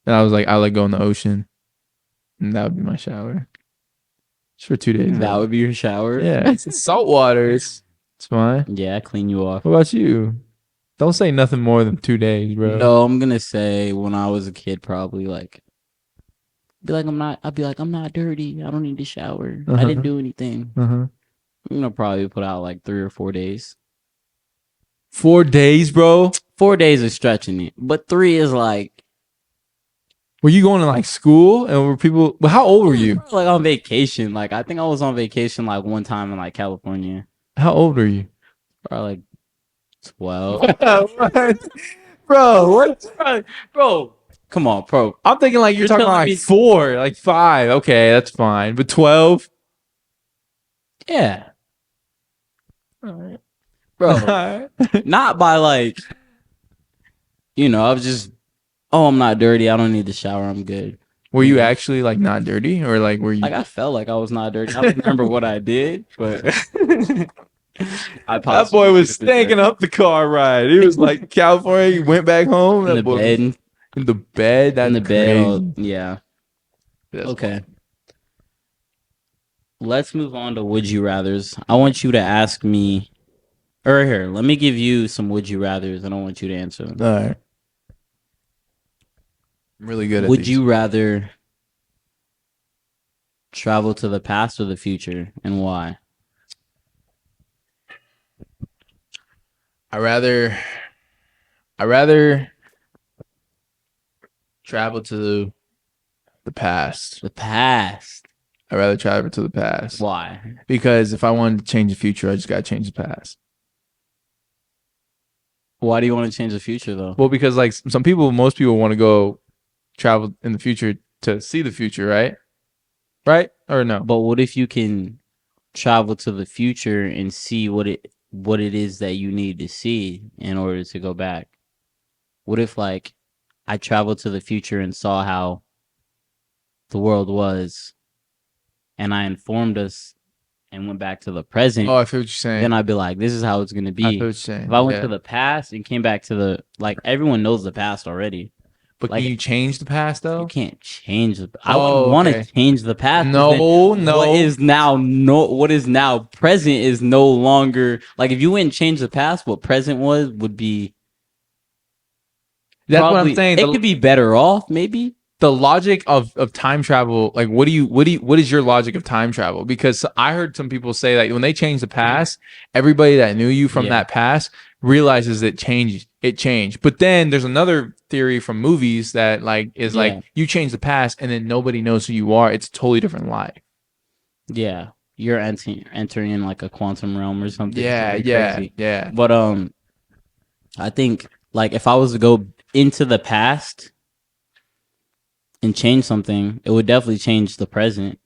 and I was like, I like go in the ocean, and that would be my shower. Just for 2 days. That would be your shower? Yeah, it's salt water. It's fine. Yeah, clean you off. What about you? Don't say nothing more than 2 days, bro. No, I'm gonna say when I was a kid, probably like I'd be like, I'm not dirty. I don't need to shower. I didn't do anything. Uh-huh. I'm gonna probably put out like 3 or 4 days. 4 days, bro. 4 days is stretching it, but 3 is like Were you going to like school and were people? Well, how old were you? like on vacation. Like I think I was on vacation like one time in like California. How old are you? Probably like 12. What? Bro, what? Bro, come on, bro. I'm thinking like you're talking telling like me- 4, like 5. Okay, that's fine. But 12? Yeah, All right. bro. Not by like, I was just, oh, I'm not dirty. I don't need to shower. I'm good. Were you actually like not dirty or like were you? Like I felt like I was not dirty. I don't remember what I did, but That boy was stanking up the car ride. He was like California. He went back home. in That the boy was bed. in the bed. That's In the bed. crazy. Yeah. That's Okay. Let's move on to would you rather's. I want you to ask me, or here, let me give you some would you rather's, and I want you to answer them. All right. I'm really good at Would these. you rather travel to the past or the future, and why? I rather travel to the past. The past. I'd rather travel to the past. Why? Because if I wanted to change the future, I just gotta change the past. Why do you want to change the future though? Well, because like most people want to go travel in the future to see the future, right? Right? Or no? But what if you can travel to the future and see what it is that you need to see in order to go back? What if like I traveled to the future and saw how the world was and I informed us and went back to the present? Oh, I feel what you're saying. Then I'd be like, this is how it's gonna I feel what be. you're saying. If I went Yeah. to the past and came back to the everyone knows the past already. But like- can you change the past though? You can't change the. I Oh, wouldn't want okay. to change the past. 'cause No, then no. what is now present is no longer like if you wouldn't change the past, what present would be. That's what probably- I'm saying. It could be better off, maybe. the logic of time travel, like what is your logic of time travel? Because I heard some people say that when they change the past, everybody that knew you from that past realizes it changed. But then there's another theory from movies that like is like you change the past and then nobody knows who you are. It's a totally different life. Yeah. You're entering in like a quantum realm or something. Yeah, something yeah, crazy. yeah. But I think like if I was to go into the past and change something, it would definitely change the present.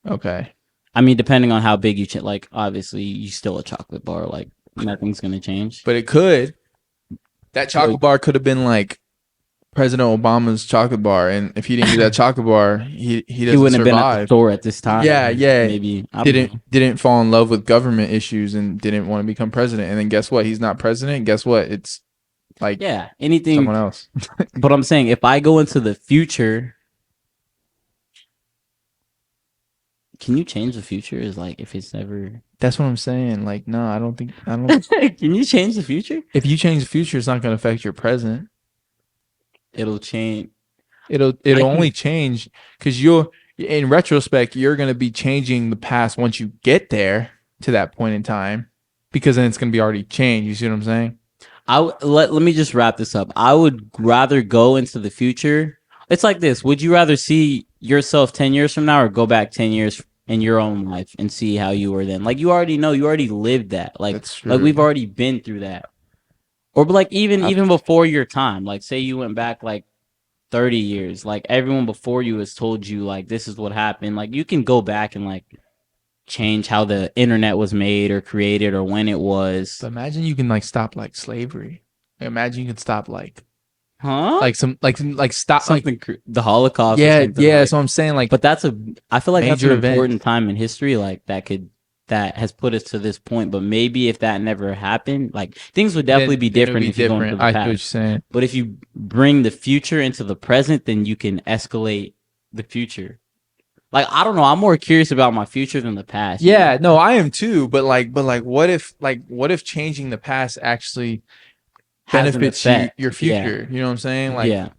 Okay. I mean, depending on how big you change, like obviously you still a chocolate bar, like nothing's gonna change. But it could. That chocolate bar could have been like President Obama's chocolate bar, and if he didn't get that chocolate bar, he wouldn't have been at the store at this time. Yeah. Maybe didn't fall in love with government issues and didn't want to become president. And then guess what? He's not president. Guess what? It's like anything someone else. But I'm saying if I go into the future, can you change the future? Is like if it's never. That's what I'm saying. Like, no, I don't. Can you change the future? If you change the future, it's not going to affect your present. It'll change. It'll only change because in retrospect, you're going to be changing the past once you get there to that point in time, because then it's going to be already changed. You see what I'm saying? Let me just wrap this up. I would rather go into the future. It's like this. Would you rather see yourself 10 years from now or go back 10 years in your own life and see how you were then? Like you already know, you already lived that. Like we've already been through that. Or like even before your time, like say you went back like 30 years, like everyone before you has told you like this is what happened. Like you can go back and like change how the internet was made or created or when it was. So imagine you can like stop like slavery. Imagine you can stop like stop something like the Holocaust. Yeah. So I'm saying like, but I feel like that's an important event. time in history. Like that has put us to this point. But maybe if that never happened, like things would definitely be different if you go into the past. I see what you're saying. But if you bring the future into the present, then you can escalate the future. Like I don't know, I'm more curious about my future than the past. Yeah, no, I am too. But what if changing the past actually benefits your future? You know what I'm saying? Like, and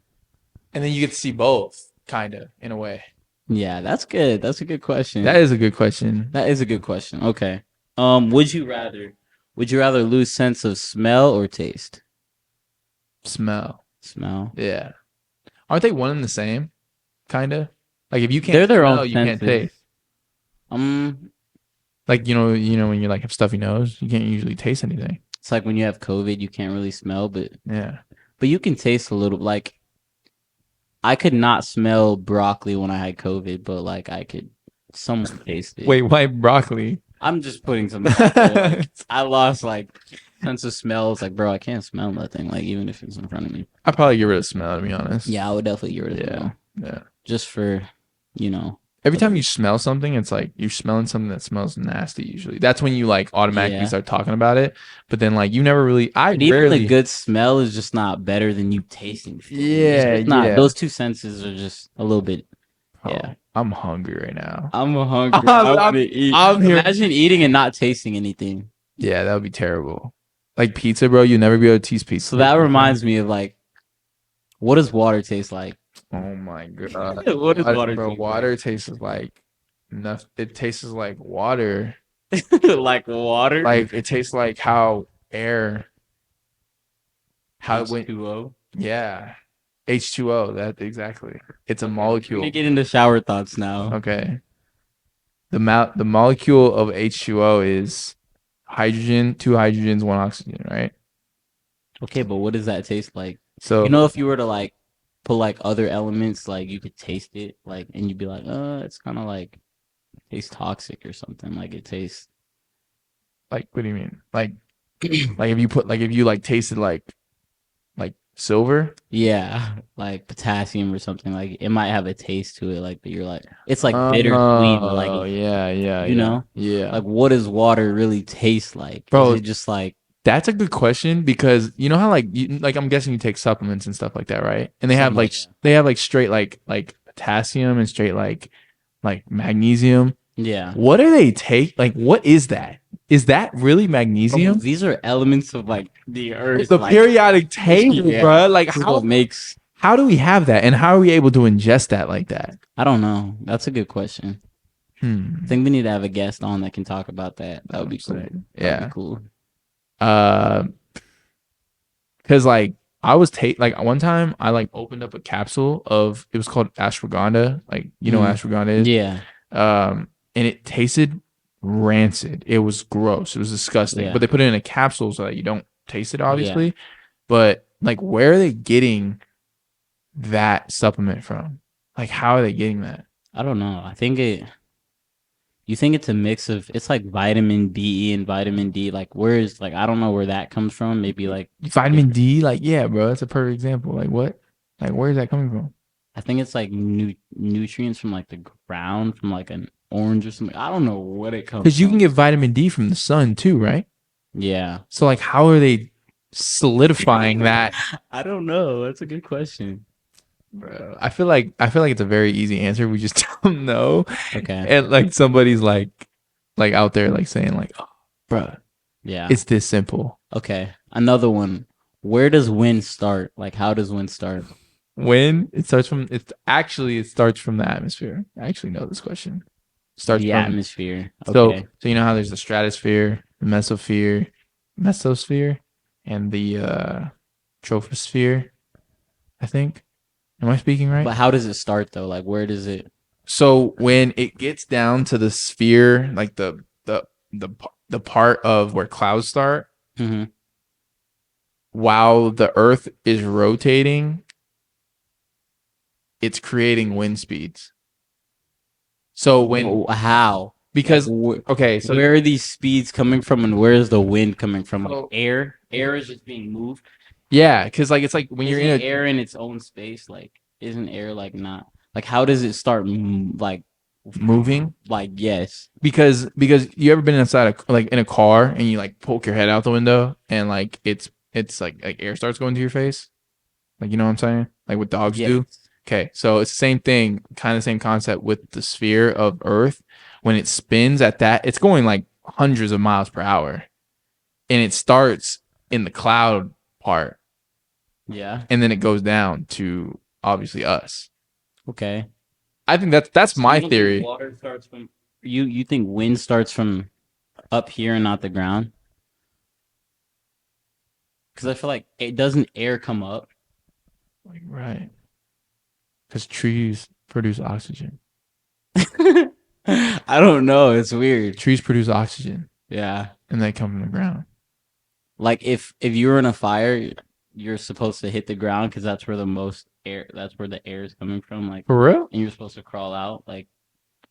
then you get to see both, kind of, in a way. Yeah, that's good. That's a good question. That is a good question. Okay. Would you rather lose sense of smell or taste? Smell. Yeah. Aren't they one and the same? Kind of. Like if you can't They're their smell, own you can't taste. Like you know when you like have stuffy nose, you can't usually taste anything. It's like when you have COVID, you can't really smell, but you can taste a little. Like I could not smell broccoli when I had COVID, but like I could somewhat taste it. Wait, why broccoli? I'm just putting something out there. Like, I lost like sense of smell. It's like, bro, I can't smell nothing. Like even if it's in front of me, I'd probably get rid of smell, to be honest. Yeah, I would definitely get rid of smell. Yeah. Just for, every time you smell something, it's like you're smelling something that smells nasty. Usually, that's when you like automatically start talking about it. But then like you never really. Even a good smell is just not better than you tasting food. It's not. Those two senses are just a little bit. Yeah, I'm hungry right now. I'm hungry. I'm here. Imagine eating and not tasting anything. Yeah, that would be terrible. Like pizza, bro. You'll never be able to taste pizza. So that reminds me of like, what does water taste like? Oh my god! What does water bro? taste Water tastes like nothing. It tastes like water. Like water. Like it tastes like how air. How H2O. Yeah, H2O. That exactly. It's a molecule. We're gonna get into shower thoughts now. Okay. The molecule of H2O is hydrogen, 2 hydrogens, 1 oxygen, right? Okay, but what does that taste like? So if you were to like put like other elements, like you could taste it, like, and you'd be like, it's kind of like tastes toxic or something. Like it tastes like, what do you mean? Like if you tasted like silver? Yeah, like potassium or something. Like it might have a taste to it, like, but you're like, it's like bitter sweet, but like, yeah. Like what does water really taste like? Bro, is it just like. That's a good question, because you know how I'm guessing you take supplements and stuff like that, right? And they have straight like potassium and straight like magnesium. Yeah. What do they take? Like, what is that? Is that really magnesium? These are elements of like the earth, the periodic table, bro. Like How do we have that, and how are we able to ingest that like that? I don't know. That's a good question. Hmm. I think we need to have a guest on that can talk about that. That would be cool. Saying. That'd Yeah. be cool. Because like I was like one time I like opened up a capsule of it was called ashwagandha. Like you know what ashwagandha is. Yeah. And it tasted rancid. It was gross. It was disgusting. Yeah. But they put it in a capsule so that you don't taste it, obviously. But like, where are they getting that supplement from? Like, how are they getting that? I don't know. You think it's a mix of, it's like vitamin B and vitamin D. Like, I don't know where that comes from. Maybe like Vitamin D? Like, yeah, bro, that's a perfect example. Like, what? Like, where is that coming from? I think it's like nutrients from like the ground, from like an orange or something. I don't know what it comes from. Because you can get vitamin D from the sun too, right? Yeah. So, like, how are they solidifying that? I don't know. That's a good question. Bro, I feel like it's a very easy answer. We just don't know. Okay. And like somebody's like out there like saying like, oh, bro, Yeah. it's this simple. Okay. Another one. Where does wind start? Like, how does wind start? When it starts from it starts from the atmosphere. I actually know this question. Starts The from atmosphere. Okay. So you know how there's the stratosphere, the mesosphere, and the troposphere, I think. Am I speaking right? But how does it start though? Like, where does it? So when it gets down to the sphere, like the part of where clouds start, Mhm. while the Earth is rotating, it's creating wind speeds. So when How? because Like, okay, so where are these speeds coming from, and where is the wind coming from? Like So- air. Air is just being moved. yeah, because like it's like when you're Isn't in a air in its own space? Like, isn't air like not like? How does it start? Like moving, Like yes. because you ever been inside like in a car and you like poke your head out the window and like it's like air starts going to your face, like you know what I'm saying, like what dogs do. Okay, so it's the same thing, kind of same concept with the sphere of Earth. When it spins at that, it's going like hundreds of miles per hour, and it starts in the cloud part, Yeah. and then it goes down to obviously us. Okay. I think that's my You don't think theory. Water starts from you think wind starts from up here and not the ground? Because I feel like it doesn't air come up. Like, right. Because trees produce oxygen. I don't know. It's weird. Trees produce oxygen, Yeah. and they come from the ground. Like if you're in a fire, you're supposed to hit the ground because that's where the most air. That's where the air is coming from. Like, For real? and you're supposed to crawl out. Like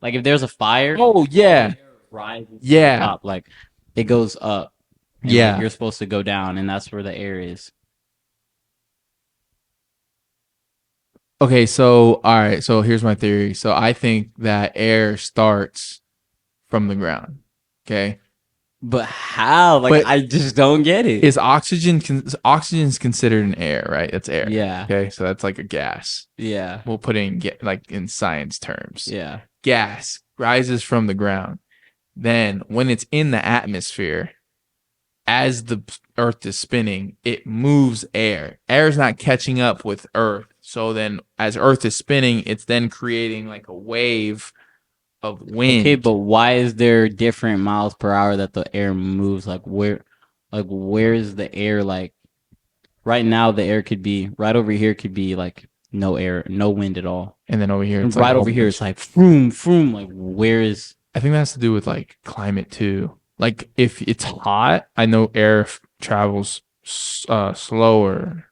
if there's a fire. Oh yeah, Rises to the yeah, top, like it goes up. And like, yeah. you're supposed to go down, and that's where the air is. Okay, so all right, so here's my theory. So I think that air starts from the ground. Okay, But how? Like But I just don't get it. is oxygen's considered an air, right? It's air. Yeah. Okay, so that's like a gas. Yeah. We'll put in like in science terms. Yeah. Gas rises from the ground. Then when it's in the atmosphere, as the Earth is spinning, it moves air. Air is not catching up with Earth. So then as Earth is spinning, it's then creating like a wave of wind. Okay, but why is there different miles per hour that the air moves? Like where is the air? Like right now, the air could be right over here. Could be like no air, no wind at all. And then over here, And it's right like over here, it's like vroom, vroom. Like where is? I think that has to do with like climate too. Like if it's hot, I know air travels slower,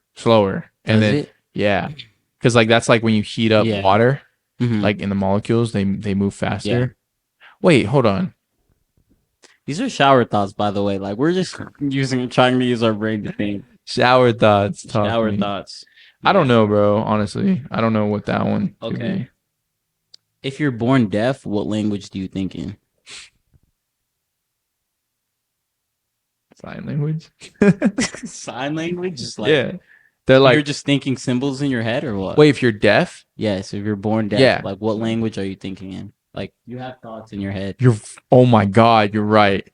and Does then it? yeah, because like that's like when you heat up Yeah. water, Mhm. like in the molecules, they move faster. Yeah. Wait, hold on. These are shower thoughts, by the way. Like we're just trying to use our brain to think. Shower thoughts. talk to Shower me. thoughts. I don't know, bro. Honestly, I don't know what that one. could Okay. be. If you're born deaf, what language do you think in? Sign language. Sign language? Just like Yeah, they're like. you're just thinking symbols in your head or what? Wait, if you're deaf, Yes, if you're born deaf, Yeah. like what language are you thinking in? Like you have thoughts in your head. you're. Oh my god, you're right.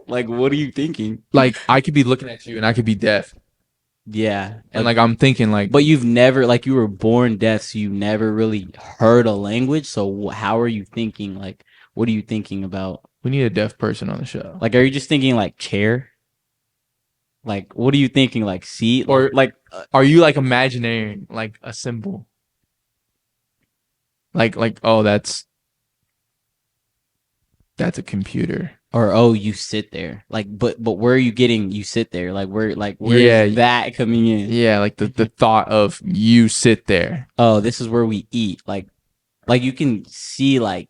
Like what are you thinking? Like I could be looking at you and I could be deaf. Yeah. And like I'm thinking like, But you've never, like, you were born deaf, so you never really heard a language. So how are you thinking? Like, what are you thinking about? we need a deaf person on the show. Like, are you just thinking like chair? Like, what are you thinking? Like seat? Or like are you like imagining like a symbol? Like oh that's a computer. or oh, you sit there. Like, but where are you getting you sit there? Like, where Yeah. is that coming in? Yeah, like the thought of you sit there. Oh, this is where we eat. Like you can see I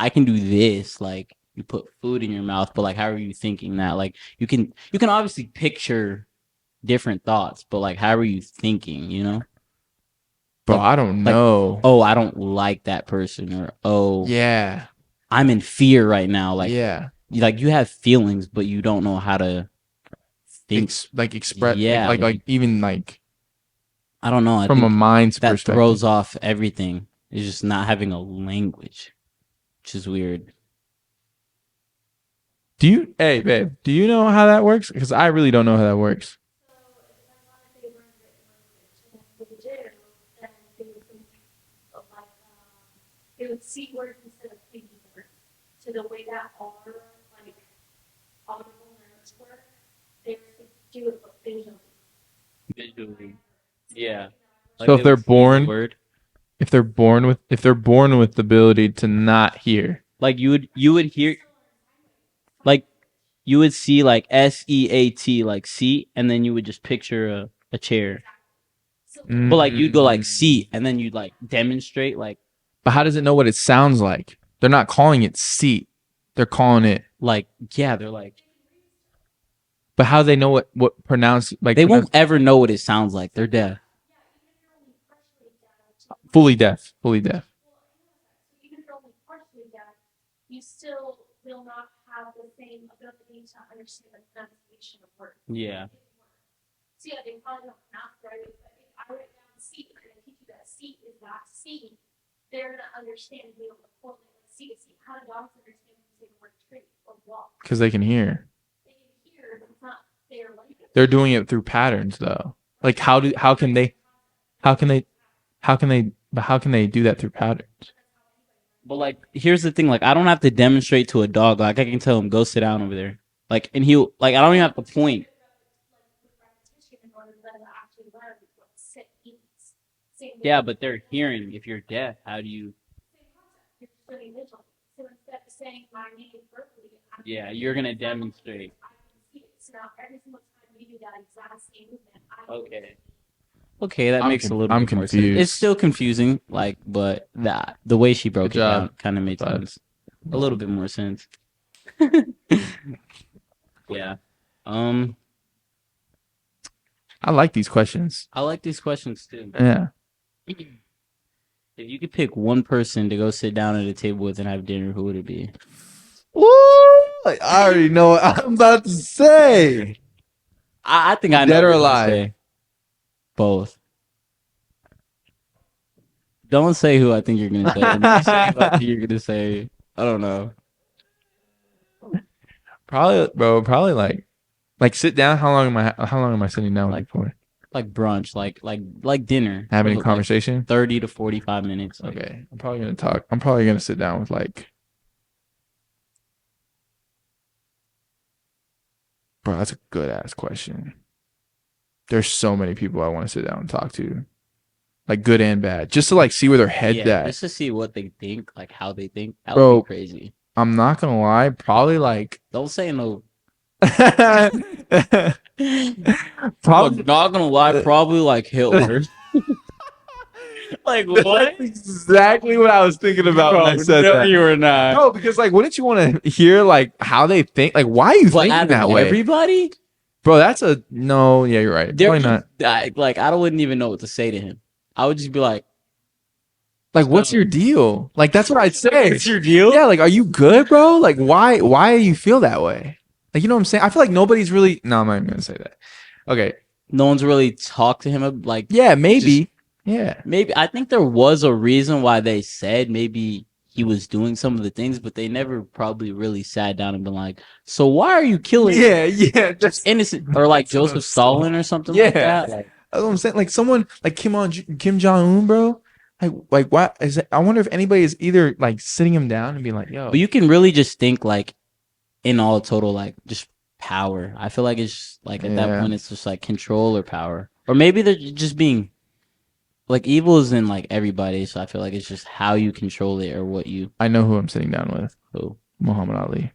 can do this. Like, you put food in your mouth, but like, how are you thinking that? Like, you can obviously picture different thoughts, but like, how are you thinking? You know? Bro, Like- I don't like, know. Oh, I don't like that person, or oh, Yeah. I'm in fear right now. Like, Yeah. you have feelings, but you don't know how to think. Express Yeah, like even like I don't know. I from a think mind's that perspective. throws off everything. It's just not having a language, which is weird. Hey babe, do you know how that works? Because I really don't know how that works. They would see words instead of thinking words. So the way that all like audible nerves work, they would do it visually. Visually, yeah. So if they're born, word, if they're born with the ability to not hear, like you would hear, like you would see like SEAT, like seat, and then you would just picture a chair. But like you'd go like seat, and then you'd like demonstrate like but how does it know what it sounds like? They're not calling it seat. They're calling it. yeah, they're like But how do they know what pronounce like they won't ever know what it sounds like. They're deaf. fully deaf, fully deaf. Even if you're only partially deaf, you still will not have the same ability to understand the pronunciation of words. Yeah. So yeah, they probably don't pronounce right, but if I write down seat and I teach you that seat is not seat, they're gonna understand and be able to correlate like seat to seat. How do dogs understand when you say the word tree or walk? Because they can hear. They can hear, but it's not their language. They're doing it through patterns though. Like how can they do that through patterns? But like, here's the thing: like, I don't have to demonstrate to a dog. Like, I can tell him, "Go sit down over there." Like, and he'll like, I don't even have to point. Yeah, but they're hearing. If you're deaf, how do you? Yeah, you're gonna demonstrate. Okay. Okay, that makes a little. I'm bit more sense. confused. It's still confusing, like, but the way she broke Good it job. down kind of made But- sense. A little bit more sense. Yeah. I like these questions. I like these questions too. Yeah. If you could pick one person to go sit down at a table with and have dinner, who would it be? Woo! I already know what I'm about to say. I think I know. Dead or what you're gonna alive? say. Both. Don't say who I think you're gonna say. If you say who I think you're gonna say. I don't know. Probably like sit down. How long am I sitting down with you for? Like brunch, like dinner. Having a Like conversation? 30 to 45 minutes. Like, Okay. I'm probably gonna talk. I'm probably gonna sit down with like. Bro, that's a good ass question. There's so many people I want to sit down and talk to. Like good and bad. Just to like see where their head's yeah, at. just to see what they think, like how they think. That Bro. would be crazy. I'm not gonna lie, probably like Don't say no. probably I'm not gonna lie, probably like Hitler. Like what? That's exactly what I was thinking about when I said no, that. you were not. No, because like wouldn't you want to hear like how they think? Like why are you But thinking out that of way? everybody, Bro, that's a no, yeah, you're right. Probably not. I wouldn't even know what to say to him. I would just be like, Like, what's your deal? Like, that's what I'd say. "What's your deal?" Yeah, like, are you good, bro? Like, why do you feel that way? Like, you know what I'm saying? I feel like nobody's really. No, I'm not even gonna say that. Okay. No one's really talked to him. Like, Yeah, maybe. Yeah. maybe I think there was a reason why they said maybe he was doing some of the things, but they never probably really sat down and been like, so why are you killing yeah, just innocent or like that's what I'm Joseph Stalin or something like Yeah. that? Like, That's what I'm saying. Like someone like Kim Jong Un, bro. Like what is it? I wonder if anybody is either like sitting him down and being like, "Yo," but you can really just think like in all total, like just power. I feel like it's just, like at that Yeah. point, it's just like control or power, or maybe they're just being like evil is in like everybody. So I feel like it's just how you control it or what you. I know who I'm sitting down with. Who? Muhammad Ali.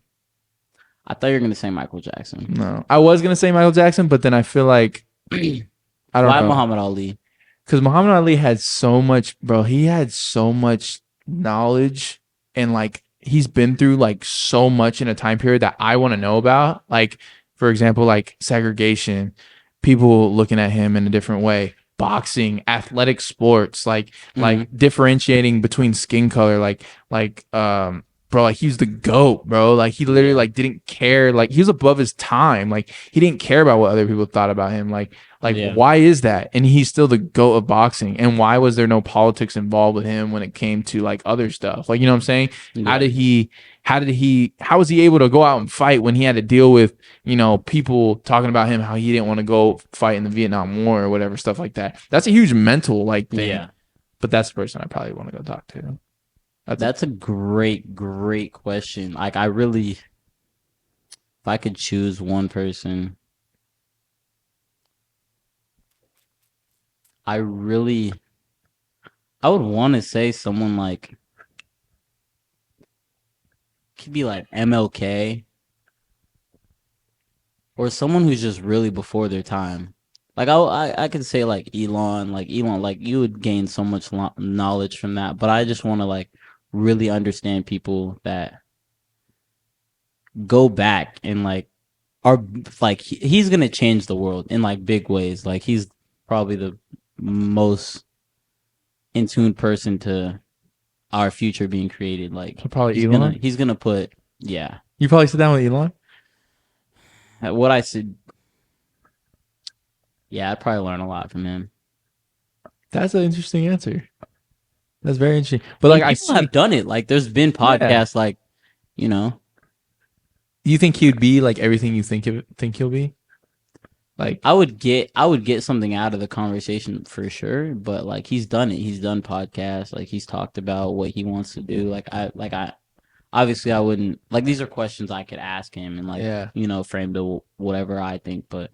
I thought you were gonna say Michael Jackson. No, I was gonna say Michael Jackson, but then I feel like I don't Why know. Muhammad Ali? Because Muhammad Ali had so much, bro. He had so much knowledge, and like he's been through like so much in a time period that I want to know about. Like, for example, like segregation, people looking at him in a different way, boxing, athletic sports, like differentiating between skin color, bro, like he's the GOAT, bro. Like he literally like didn't care. Like he was above his time. Like he didn't care about what other people thought about him. Like Yeah. why is that? And he's still the GOAT of boxing. And why was there no politics involved with him when it came to like other stuff? Like, you know what I'm saying? Yeah. How was he able to go out and fight when he had to deal with, you know, people talking about him, how he didn't want to go fight in the Vietnam War or whatever, stuff like that. That's a huge mental like thing. Yeah. But that's the person I probably want to go talk to. That's a great question. Like I really, if I could choose one person, I would want to say someone like, could be like MLK or someone who's just really before their time. Like I could say like Elon, like you would gain so much knowledge from that. But I just want to like really understand people that go back and like are like he's gonna change the world in like big ways. Like he's probably the most in tune person to our future being created. Like So probably he's Elon? he's gonna put yeah. You probably sit down with Elon? What I said, yeah, I'd probably learn a lot from him. That's an interesting answer. That's very interesting. But like People have done it. Like there's been podcasts like, you know. you think he'd be like everything you think he'll be? Like I would get something out of the conversation for sure, but like he's done it. He's done podcasts. Like he's talked about what he wants to do. I obviously I wouldn't like these are questions I could ask him and like you know frame to whatever I think, but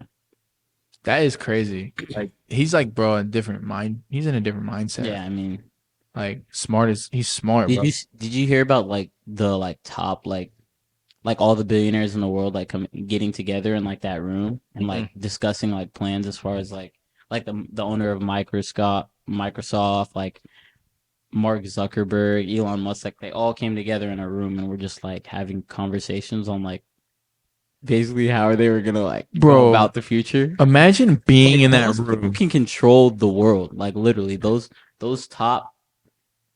that is crazy. Like he's like bro a different mind. He's in a different mindset. yeah, I mean like he's smart. Bro. Did you hear about like the like top like all the billionaires in the world like getting together in like that room and like discussing like plans as far as like the owner of Microsoft, like Mark Zuckerberg, Elon Musk, like they all came together in a room and were just like having conversations on like basically how they were gonna like go about the future. Imagine being in that People room. can control the world. Like literally those top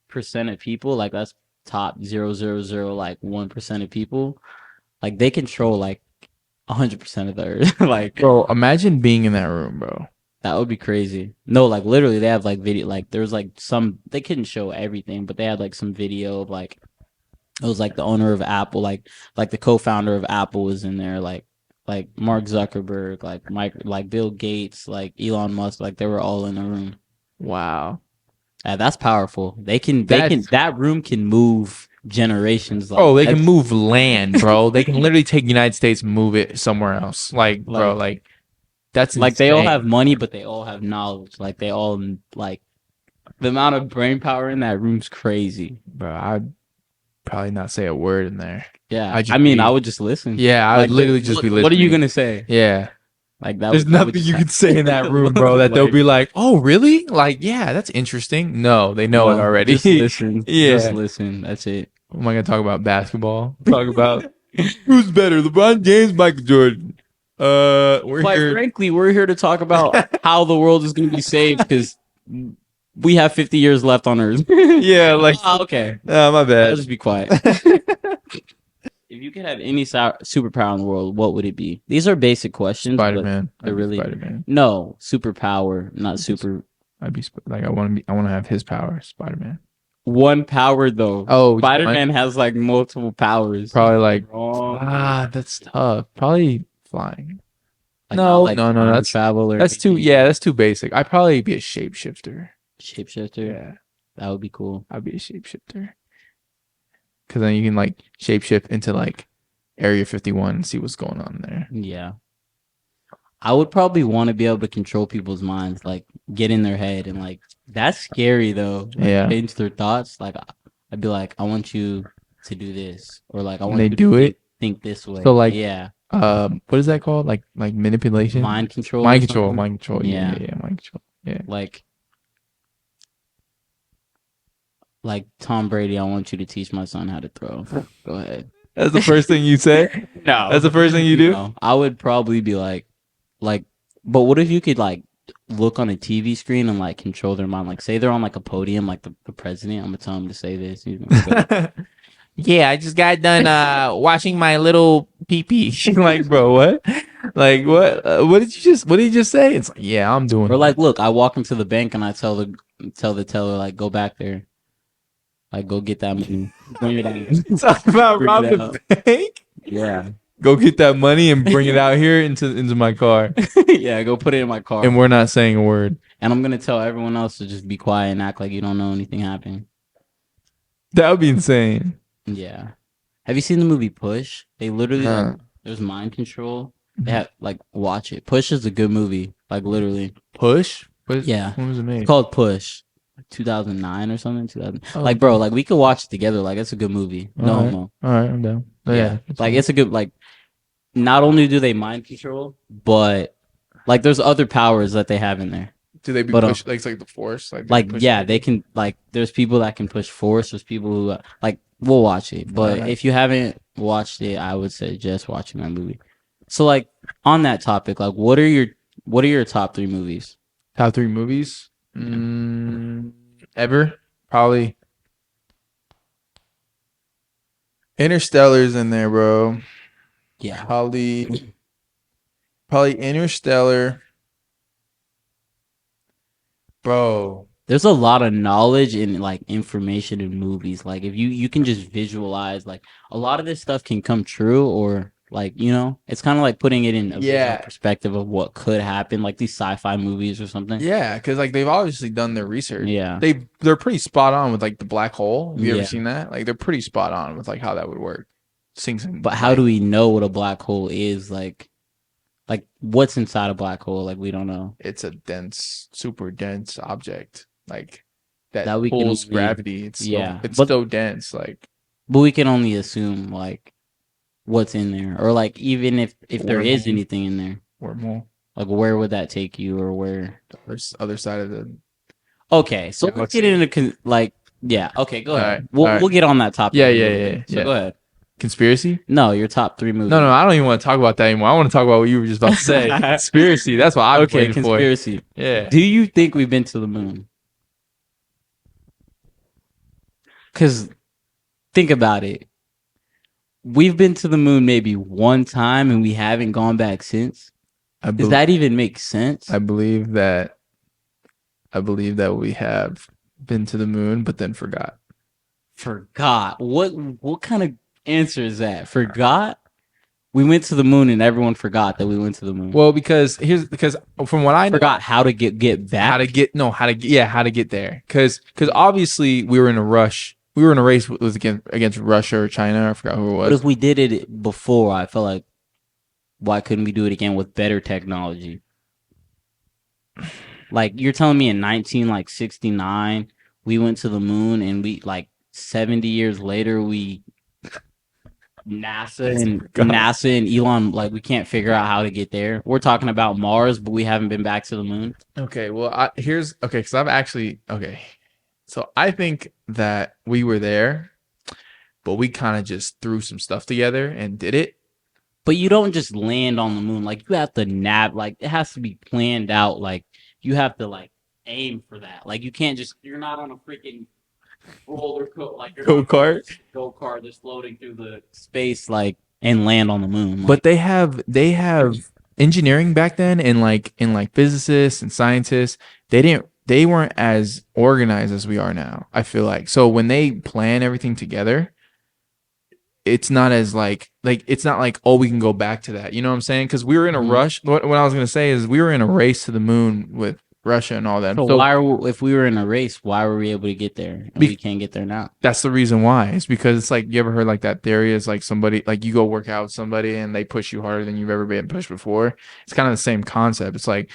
percent of people, like that's top 0.000 like 1% of people. Like they control like 100% of the earth. Like Bro, imagine being in that room, bro. that would be crazy. No, like literally they have like video, like there was like some, they couldn't show everything, but they had like some video of like, it was like the owner of Apple, like the co-founder of Apple was in there, like Mark Zuckerberg, like Bill Gates, like Elon Musk, like they were all in the room. Wow. That's powerful. That room can move generations. Like, they can move land, bro. They can literally take United States and move it somewhere else. Like bro, like that's like insane. they all have money, but they all have knowledge. Like they all like the amount of brain power in that room's crazy. Bro, I'd probably not say a word in there. Yeah, I would just listen. Yeah, I would literally just be listening. What are you gonna say? Yeah. Like that. There's nothing you can say in that room, bro, that they'll be like, "Oh, really? Like, yeah, that's interesting." No, they know it already. Just listen. Yeah. Just listen. That's it. Am I gonna talk about basketball? Talk about who's better, LeBron James, Michael Jordan? Frankly, we're here to talk about how the world is gonna be saved because we have 50 years left on Earth. Yeah, like okay. my bad. I'll just be quiet. If you could have any superpower in the world, what would it be? These are basic questions. Spider-Man. They're really Spider-Man. no superpower, not super. I'd be like I want to have his power, Spider-Man. one power though. Oh, Spider-Man has like multiple powers. probably like Wrong. that's tough. Probably flying. Like, No, not, like, no, time that's travel or that's too anything. yeah, that's too basic. I'd probably be a shapeshifter. Shapeshifter. Yeah, That would be cool. I'd be a shapeshifter. Because then you can like shapeshift into like Area 51 and see what's going on there. Yeah. I would probably want to be able to control people's minds, like get in their head and like that's scary though. Like, Yeah. change their thoughts. Like I'd be like, I want you to do this, or like I And want they you to do it? think this way. So, like, yeah, what is that called? Like manipulation? mind control. Mind or control. something. Mind control. Yeah, Yeah. mind control. Yeah. Like Tom Brady, I want you to teach my son how to throw. Go ahead. That's the first thing you say? No, That's the first thing you do? No, I would probably be like, but what if you could like look on a TV screen and like control their mind? Like, say they're on like a podium, like the president. I'm gonna tell him to say this. He's gonna go, Yeah, I just got done washing my little pee-pee. Like, bro, what? Like, what? What did you just say? It's like, yeah, I'm doing or it. like, look, I walk into the bank and I tell the teller like, go back there, like go get that money, bring it out. Talk about Bring rob it the bank. Yeah, Go get that money and bring it out here into my car. yeah, go put it in my car. And we're not saying a word. And I'm gonna tell everyone else to just be quiet and act like you don't know anything happened. That would be insane. Yeah. Have you seen the movie Push? They literally Nah. like, there's mind control. They have like watch it. Push is a good movie. Like literally. Push? Yeah. When was it made? It's called Push. 2009 or something. 2000. Oh. Like bro, like we could watch it together. Like it's a good movie. No All right. homo. All right, I'm down. Yeah. Like it's a good like. Not only do they mind control, but like there's other powers that they have in there. Do they be But, pushed like it's like the force? Like push yeah, people? they can like. There's people that can push force. There's people who like. We'll watch it, but Alright. if you haven't watched it, I would suggest watching that movie. So like on that topic, like what are your top 3 movies? Top 3 movies? Ever? Probably Interstellar's in there, bro. Yeah, Probably Interstellar. Bro. there's a lot of knowledge and like information in movies. Like if you can just visualize, like a lot of this stuff can come true, or like it's kind of like putting it in a visual perspective of what could happen, like these sci-fi movies or something. Yeah, because like they've obviously done their research. Yeah, They're pretty spot on with like the black hole. Have you Yeah. ever seen that? Like they're pretty spot on with like how that would work. but how do we know what a black hole is? Like what's inside a black hole? Like we don't know. It's a dense, super dense object. Like that That we can pulls only- gravity. It's yeah, it's but- so dense. Like But we can only assume like what's in there, or like even if there is Wormhole. anything in there, wormhole. like where would that take you, or where? There's other side of the. Okay, so Yeah, let's let's get into like yeah. Okay, go ahead. Alright, We'll alright. we'll get on that topic. Yeah, in a yeah, little yeah, bit. So yeah. go ahead. Conspiracy? No, your top 3 movies. No, I don't even want to talk about that anymore. I want to talk about what you were just about to say. Conspiracy. That's what I'm Okay, waiting for. conspiracy. Yeah. Do you think we've been to the moon? Because think about it. We've been to the moon maybe one time and we haven't gone back since. Does that even make sense? I believe that we have been to the moon, but then forgot. Forgot. What kind of answer is that? Forgot? We went to the moon and everyone forgot that we went to the moon. Well, because from what I know, Forgot how to get back. how to get there. Because obviously we were in a rush. We were in a race with against Russia or China. I forgot who it But was. if we did it before, I felt like why couldn't we do it again with better technology? Like you're telling me in 1969 we went to the moon, and we like 70 years later we NASA and Elon, like we can't figure out how to get there. We're talking about Mars, but we haven't been back to the moon. Okay, well, because I've actually So I think that we were there, but we kind of just threw some stuff together and did it. But you don't just land on the moon. Like you have to like it has to be planned out. Like you have to like aim for that. Like you can't just, you're not on a freaking roller coaster, like you're Go-kart? Go-kart that's floating through the space, like, and land on the moon. Like, But they have engineering back then, and like physicists and scientists. They they weren't as organized as we are now. I feel like so when they plan everything together, it's not as like it's not like, oh, we can go back to that. You know what I'm saying? Because we were in a rush. What I was gonna say is we were in a race to the moon with Russia and all that. So if we were in a race, why were we able to get there and we can't get there now? That's the reason why. It's because it's like, you ever heard like that theory is like somebody, like you go work out with somebody and they push you harder than you've ever been pushed before. It's kind of the same concept. It's like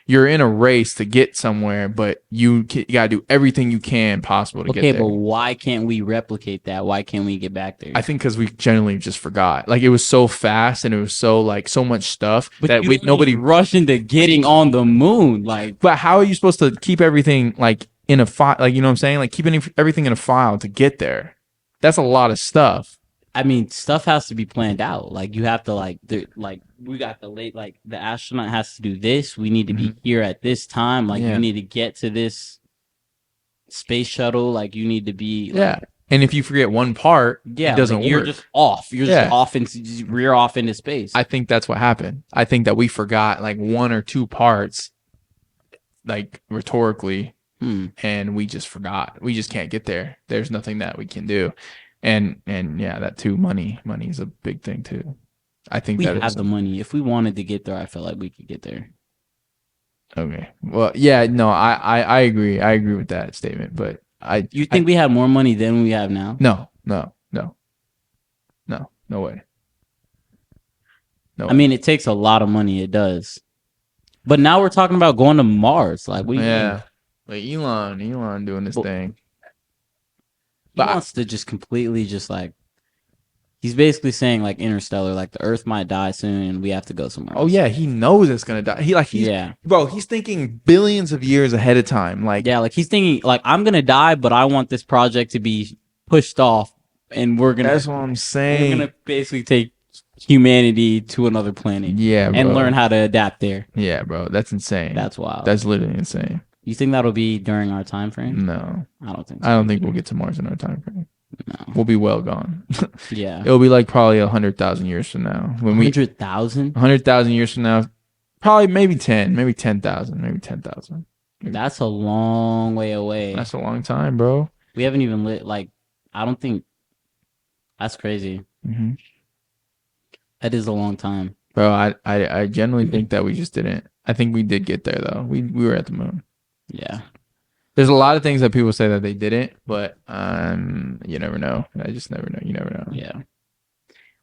you're in a race to get somewhere, but you gotta do everything you can possible to get there. Okay, but why can't we replicate that? Why can't we get back there? I think because we generally just forgot. Like, it was so fast and it was so like so much stuff that nobody rushed into getting on the moon. Like, but how are you supposed to keep everything like in a file? Like, you know what I'm saying? Like, keeping everything in a file to get there. That's a lot of stuff. I mean, stuff has to be planned out. Like, you have to we got the astronaut has to do this. We need to be here at this time. Like, you need to get to this space shuttle. Like, you need to be And if you forget one part, it doesn't work. You're just off. You're just off rear off into space. I think that's what happened. I think that we forgot like one or two parts, like rhetorically, and we just forgot. We just can't get there. There's nothing that we can do. And that too, money is a big thing too. I think we have the money. If we wanted to get there, I feel like we could get there. Okay. Well, yeah, no, I agree. I agree with that statement, but you think we have more money than we have now? No way. No. I mean, it takes a lot of money. It does. But now we're talking about going to Mars. Like, what do you think? Like Elon doing this thing. He wants to just completely just like, he's basically saying like Interstellar, like the Earth might die soon and we have to go somewhere else. Oh yeah, he knows it's gonna die. He's thinking billions of years ahead of time. Like, like he's thinking like, I'm gonna die, but I want this project to be pushed off, and we're gonna. That's what I'm saying. We're gonna basically take humanity to another planet. Yeah, bro. And learn how to adapt there. Yeah, bro, that's insane. That's wild. That's literally insane. You think that'll be during our time frame? No, I don't think so. I don't think we'll get to Mars in our time frame. No. We'll be well gone. Yeah. It'll be like probably 100,000 years from now. 100,000? 100,000 years from now, probably maybe 10,000. That's a long way away. That's a long time, bro. We haven't even I don't think, that's crazy. Mm-hmm. That is a long time. Bro, I generally think that we just didn't. I think we did get there, though. We were at the moon. Yeah. There's a lot of things that people say that they didn't, but you never know. I just never know. You never know. Yeah.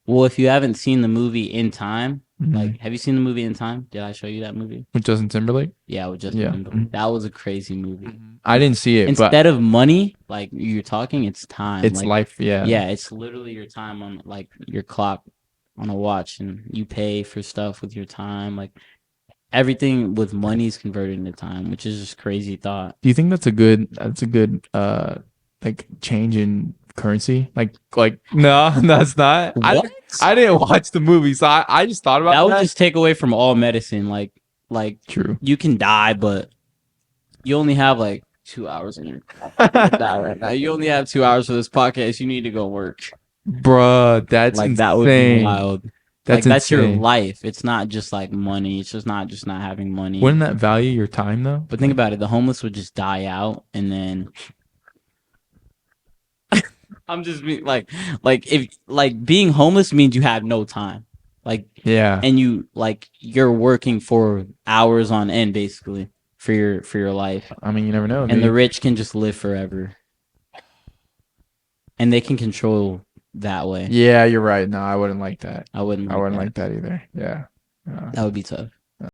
Well, if you haven't seen the movie In Time, like, have you seen the movie In Time? Did I show you that movie? With Justin Timberlake? Yeah, with Justin Timberlake. That was a crazy movie. I didn't see it. Instead of money, like you're talking, it's time. It's like, life, yeah. Yeah, it's literally your time on like your clock on a watch, and you pay for stuff with your time. Like, everything with money is converted into time, which is just crazy thought. Do you think that's a good like change in currency? Like no, that's not. What? I didn't watch the movie, so I just thought about that. That would just take away from all medicine. Like true. You can die, but you only have like 2 hours in your die right now. You only have 2 hours for this podcast. You need to go work. Bruh, that's like insane. That would be wild. That's your insane. life. It's not just like money. It's just not having money. Wouldn't that value your time though? But think about it. The homeless would just die out, and then I'm just like if like being homeless means you have no time. Like, yeah, and you're working for hours on end basically for your life. I mean, you never know. And the rich can just live forever, and they can control that way. Yeah, you're right. No, I wouldn't like that. I wouldn't like that either. Yeah. That would be tough.